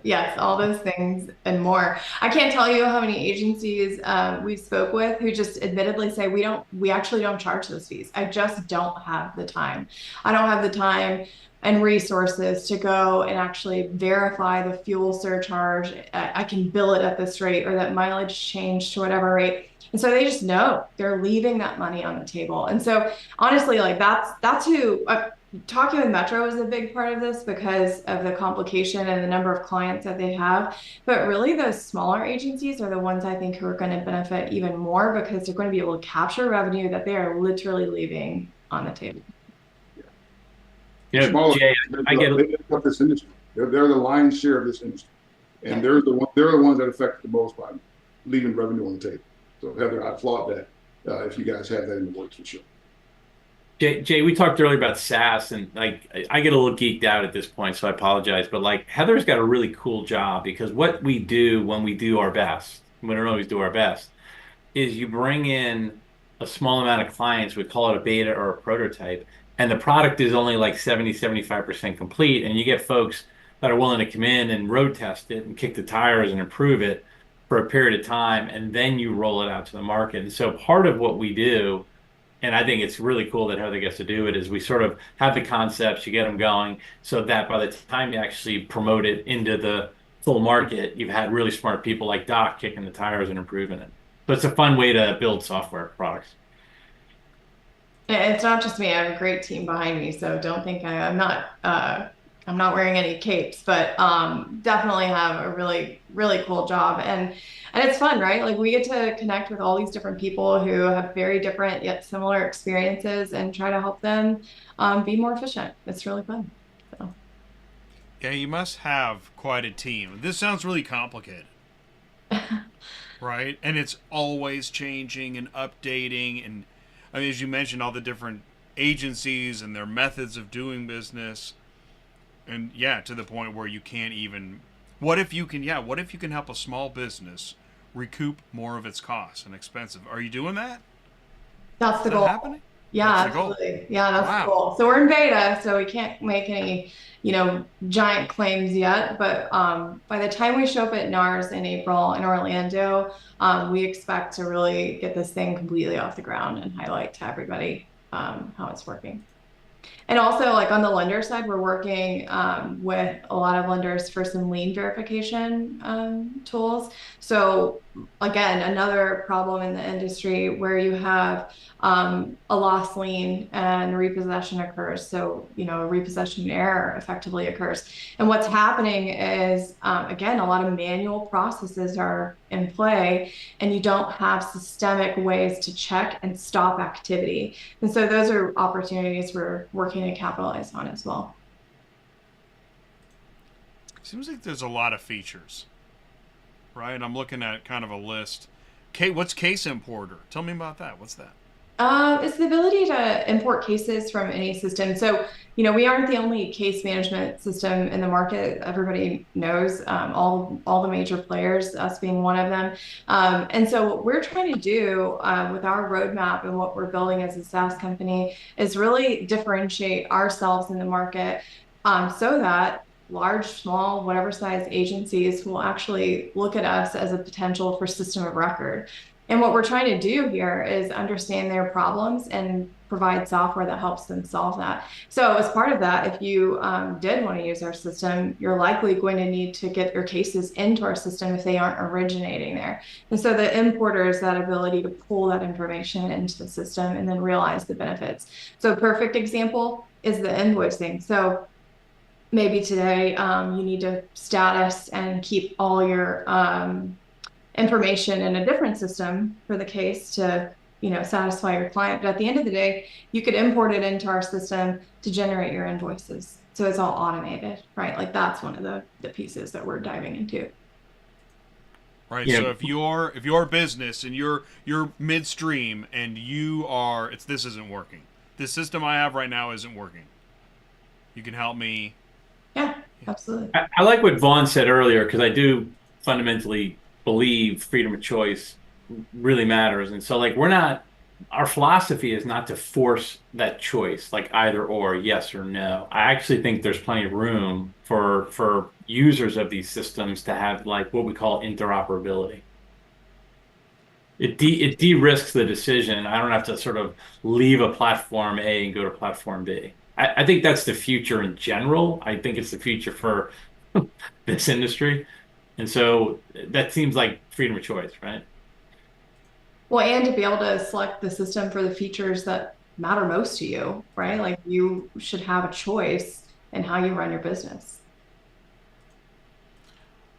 yes, all those things and more. I can't tell you how many agencies we spoke with who just admittedly say we actually don't charge those fees. I just don't have the time. I don't have the time and resources to go and actually verify the fuel surcharge. I can bill it at this rate, or that mileage changed to whatever rate. And so they just know they're leaving that money on the table. And so honestly, that's who talking with Metro is a big part of this, because of the complication and the number of clients that they have. But really, those smaller agencies are the ones I think who are going to benefit even more, because they're going to be able to capture revenue that they are literally leaving on the table. Jay, I get it. This industry. They're the lion's share of this industry, and they're the ones that affect the most by leaving revenue on the table. So Heather, I applaud that. If you guys have that in the works, for sure. Jay, we talked earlier about SaaS, and like I get a little geeked out at this point, so I apologize. But like Heather's got a really cool job, because what we do when we do our best, we don't always do our best, is you bring in a small amount of clients, we call it a beta or a prototype, and the product is only like 70-75% complete, and you get folks that are willing to come in and road test it and kick the tires and improve it for a period of time, and then you roll it out to the market. And so part of what we do, and I think it's really cool that Heather gets to do it, is we sort of have the concepts, you get them going, so that by the time you actually promote it into the full market, you've had really smart people like Doc kicking the tires and improving it. So it's a fun way to build software products. It's not just me. I have a great team behind me, so don't think I'm not wearing any capes, but definitely have a really, really cool job. And it's fun, right? Like we get to connect with all these different people who have very different yet similar experiences and try to help them be more efficient. It's really fun. So. Yeah, you must have quite a team. This sounds really complicated. Right? And it's always changing and updating. And I mean, as you mentioned, all the different agencies and their methods of doing business. And yeah, to the point where you can't even, what if you can help a small business recoup more of its costs and expensive? Are you doing that? That's the Is goal. that happening? Yeah, That's absolutely. Yeah, that's Wow. the goal. So we're in beta, so we can't make any, giant claims yet. But by the time we show up at NARS in April in Orlando, we expect to really get this thing completely off the ground and highlight to everybody how it's working. And also, like on the lender side, we're working with a lot of lenders for some lien verification tools. So again, another problem in the industry where you have a lost lien and repossession occurs. So, a repossession error effectively occurs. And what's happening is, again, a lot of manual processes are in play, and you don't have systemic ways to check and stop activity. And so those are opportunities we're working to capitalize on as well. Seems like there's a lot of features, right? I'm looking at kind of a list. What's Case Importer? Tell me about that. What's that? It's the ability to import cases from any system. So, we aren't the only case management system in the market. Everybody knows all the major players, us being one of them. And so what we're trying to do with our roadmap and what we're building as a SaaS company is really differentiate ourselves in the market so that large, small, whatever size agencies will actually look at us as a potential for system of record. And what we're trying to do here is understand their problems and provide software that helps them solve that. So as part of that, if you did want to use our system, you're likely going to need to get your cases into our system if they aren't originating there. And so the importer is that ability to pull that information into the system and then realize the benefits. So a perfect example is the invoicing. So maybe today you need to status and keep all your information in a different system for the case to satisfy your client. But at the end of the day, you could import it into our system to generate your invoices. So it's all automated, right? Like that's one of the pieces that we're diving into. Right. Yeah. So if your business and you're midstream and this isn't working. This system I have right now isn't working. You can help me. Yeah, absolutely. I like what Vaughn said earlier, because I do fundamentally believe freedom of choice really matters. And so like our philosophy is not to force that choice, like either or, yes or no. I actually think there's plenty of room for users of these systems to have like what we call interoperability. It de-risks the decision. I don't have to sort of leave a platform A and go to platform B. I think that's the future in general. I think it's the future for this industry. And so that seems like freedom of choice, right? Well, and to be able to select the system for the features that matter most to you, right? Like you should have a choice in how you run your business.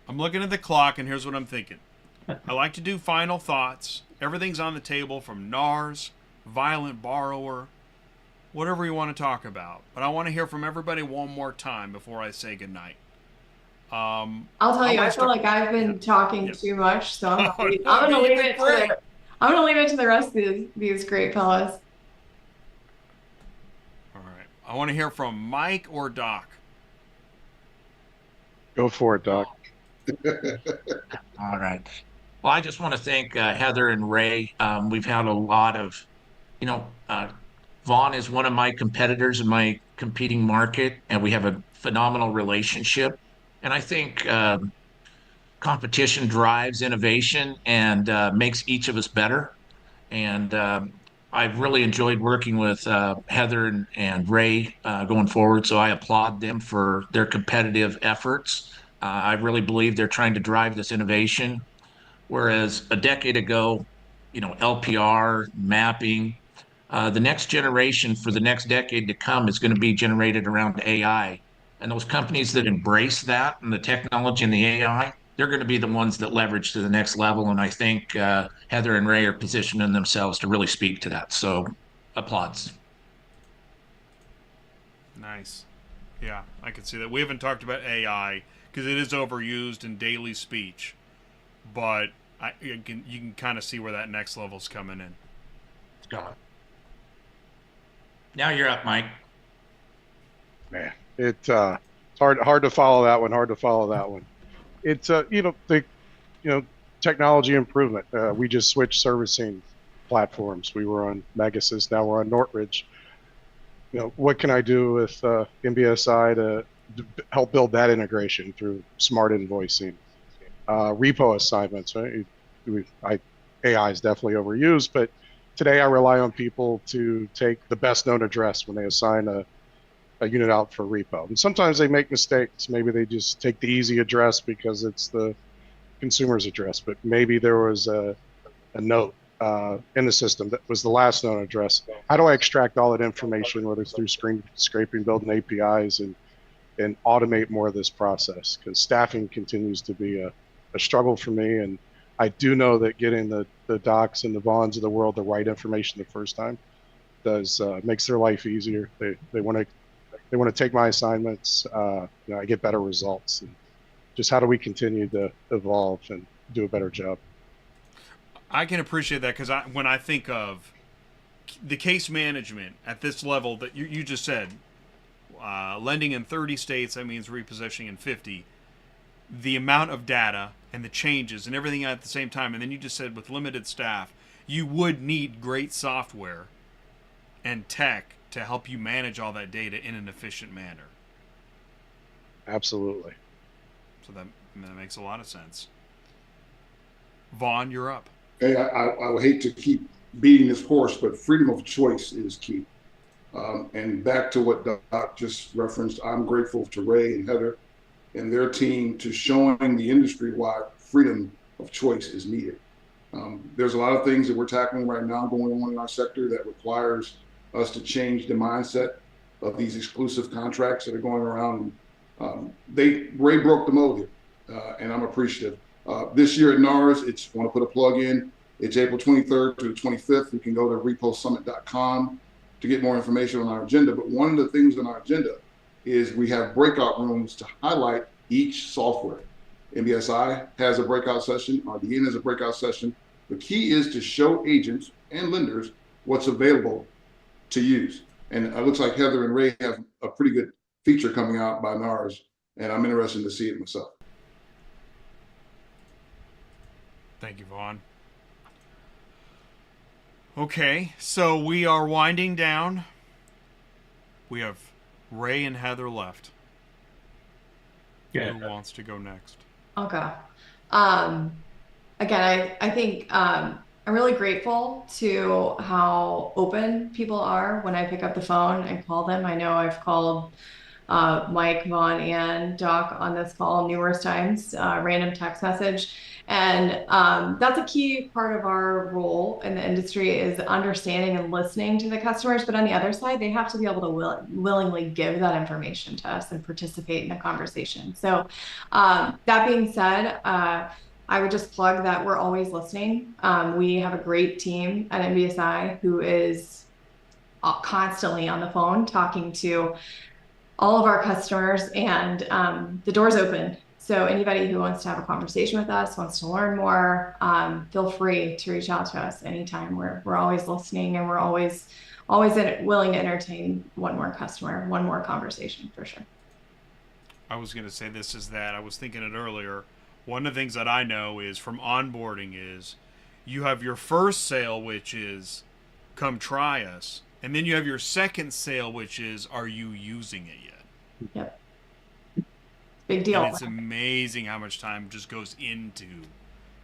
I'm looking at the clock, and here's what I'm thinking. I like to do final thoughts. Everything's on the table from NARS, violent borrower, whatever you want to talk about. But I want to hear from everybody one more time before I say goodnight. I'll tell you, I feel like I've been talking too much, so I'm gonna leave it to I'm gonna leave it to the rest of these great fellows. All right. I want to hear from Mike or Doc. Go for it, Doc. All right. Well, I just want to thank Heather and Ray. We've had a lot of, you know, Vaughn is one of my competitors in my competing market, and we have a phenomenal relationship. And I think competition drives innovation and makes each of us better. And I've really enjoyed working with Heather and Ray going forward. So I applaud them for their competitive efforts. I really believe they're trying to drive this innovation. Whereas a decade ago, LPR, mapping, the next generation for the next decade to come is going to be generated around AI. And those companies that embrace that and the technology and the AI, they're going to be the ones that leverage to the next level. And I think Heather and Ray are positioning themselves to really speak to that. So applauds. Nice. Yeah, I can see that. We haven't talked about AI because it is overused in daily speech, but you can kind of see where that next level's coming in. Got it. Now you're up, Mike. Man, it's hard to follow that one. Hard to follow that one. It's technology improvement. We just switched servicing platforms. We were on Megasys, now we're on Northridge. What can I do with MBSi to help build that integration through smart invoicing, repo assignments? Right? AI is definitely overused, but today I rely on people to take the best known address when they assign a unit out for repo. And sometimes they make mistakes. Maybe they just take the easy address because it's the consumer's address, but maybe there was a note in the system that was the last known address. How do I extract all that information, whether it's through scraping, building APIs, and automate more of this process? Because staffing continues to be a struggle for me. And I do know that getting the docs and the Vaughns of the world the right information the first time makes their life easier. They want to take my assignments. I get better results. And just how do we continue to evolve and do a better job? I can appreciate that because when I think of the case management at this level that you just said, lending in 30 states, that means repossessing in 50. The amount of data and the changes and everything at the same time. And then you just said with limited staff, you would need great software and tech to help you manage all that data in an efficient manner. Absolutely. So that makes a lot of sense. Vaughn, you're up. Hey, I would hate to keep beating this horse, but freedom of choice is key. And back to what Doc just referenced, I'm grateful to Ray and Heather and their team to showing the industry why freedom of choice is needed. There's a lot of things that we're tackling right now going on in our sector that requires us to change the mindset of these exclusive contracts that are going around. Ray broke the mold here, and I'm appreciative. This year at NARS, want to put a plug in, it's April 23rd to the 25th. You can go to reposummit.com to get more information on our agenda. But one of the things on our agenda is we have breakout rooms to highlight each software. MBSi has a breakout session, RDN has a breakout session. The key is to show agents and lenders what's available to use. And it looks like Heather and Ray have a pretty good feature coming out by NARS, and I'm interested to see it myself. Thank you, Vaughn. Okay, so we are winding down. We have Ray and Heather left. Yeah. Who wants to go next? Okay. Again, I think I'm really grateful to how open people are when I pick up the phone and call them. I know I've called Mike, Vaughn, and Doc on this call numerous times, random text message. And that's a key part of our role in the industry is understanding and listening to the customers. But on the other side, they have to be able to willingly give that information to us and participate in the conversation. So that being said, I would just plug that we're always listening. We have a great team at MBSi who is constantly on the phone talking to all of our customers, and the door's open. So anybody who wants to have a conversation with us, wants to learn more, feel free to reach out to us anytime. We're always listening, and we're always willing to entertain one more customer, one more conversation for sure. I was going to say this is that. I was thinking it earlier. One of the things that I know is from onboarding is you have your first sale, which is come try us. And then you have your second sale, which is, are you using it yet? Yep. Big deal. And it's amazing how much time just goes into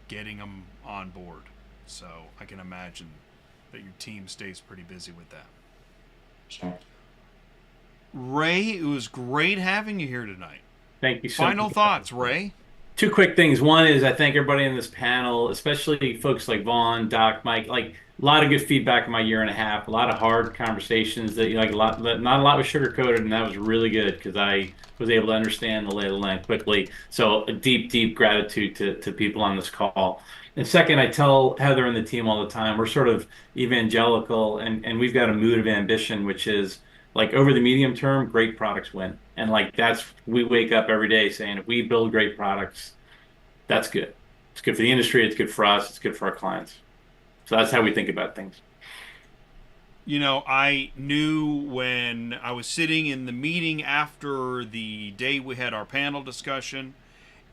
getting them on board. So I can imagine that your team stays pretty busy with that. Sure. Ray, it was great having you here tonight. Thank you so much. Final thoughts, Ray? Two quick things. One is I thank everybody in this panel, especially folks like Vaughn, Doc, Mike, like a lot of good feedback in my year and a half, a lot of hard conversations that not a lot was sugar-coated, and that was really good because I was able to understand the lay of the land quickly. So a deep gratitude to people on this call. And second, I tell Heather and the team all the time, we're sort of evangelical, and we've got a mood of ambition, which is like over the medium term, great products win. And like we wake up every day saying, if we build great products, that's good. It's good for the industry. It's good for us. It's good for our clients. So that's how we think about things. You know, I knew when I was sitting in the meeting after the day we had our panel discussion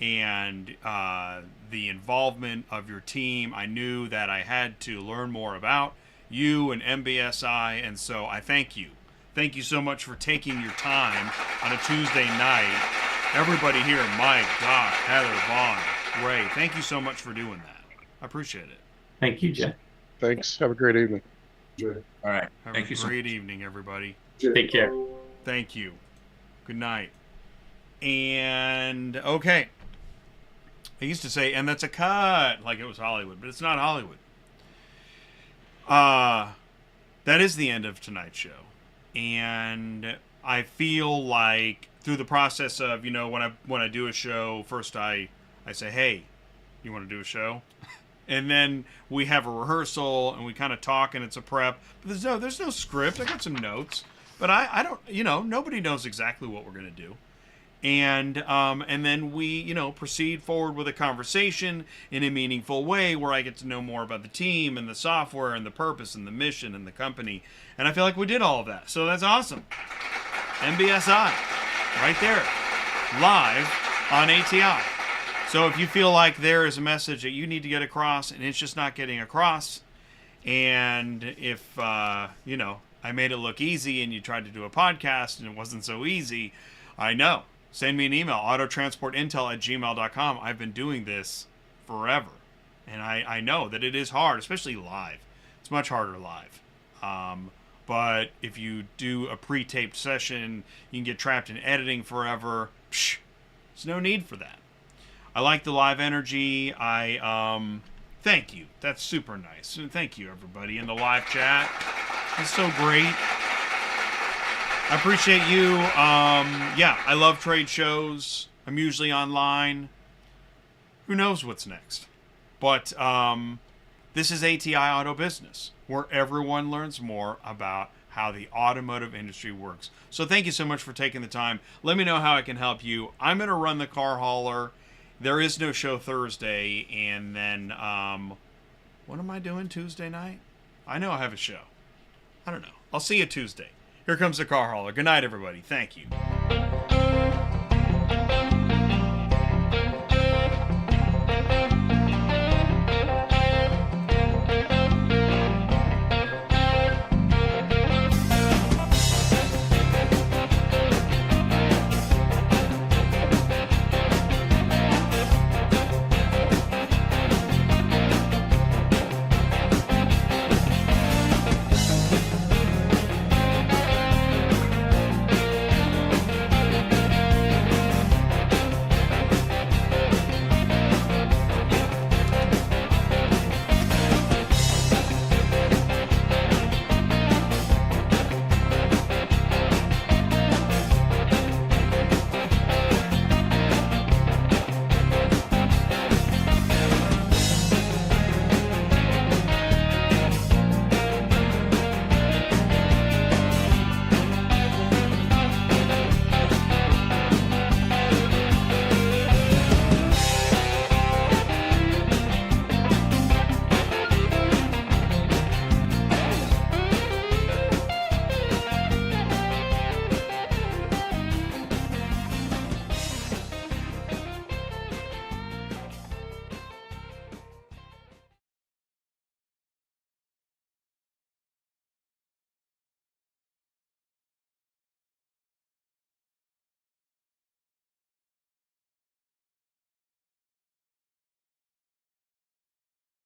and the involvement of your team, I knew that I had to learn more about you and MBSi, and so I thank you. Thank you so much for taking your time on a Tuesday night. Everybody here, Mike, Doc, Heather, Vaughn, Ray, thank you so much for doing that. I appreciate it. Thank you, Jeff. Thanks. Have a great evening. All right. Have Thank a you so great evening, everybody. Take care. Thank you. Good night. And, okay. I used to say, and that's a cut, like it was Hollywood, but it's not Hollywood. That is the end of tonight's show. And I feel like through the process of, you know, when I do a show, first I say, hey, you want to do a show? And then we have a rehearsal and we kind of talk and it's a prep. But there's no script. I got some notes, but I don't, you know, nobody knows exactly what we're going to do. And then we, you know, proceed forward with a conversation in a meaningful way where I get to know more about the team and the software and the purpose and the mission and the company. And I feel like we did all of that. So that's awesome. MBSi, right there, live on ATI. So if you feel like there is a message that you need to get across and it's just not getting across, and if, you know, I made it look easy and you tried to do a podcast and it wasn't so easy, I know. Send me an email, autotransportintel@gmail.com. I've been doing this forever. And I know that it is hard, especially live. It's much harder live. But if you do a pre-taped session, you can get trapped in editing forever. There's no need for that. I like the live energy. Thank you. That's super nice. And thank you, everybody, in the live chat. It's so great. I appreciate you. Yeah, I love trade shows. I'm usually online. Who knows what's next? But this is ATI Auto Business, where everyone learns more about how the automotive industry works. So thank you so much for taking the time. Let me know how I can help you. I'm going to run the car hauler. There is no show Thursday. And then, what am I doing Tuesday night? I know I have a show. I don't know. I'll see you Tuesday. Here comes the car hauler. Good night, everybody. Thank you.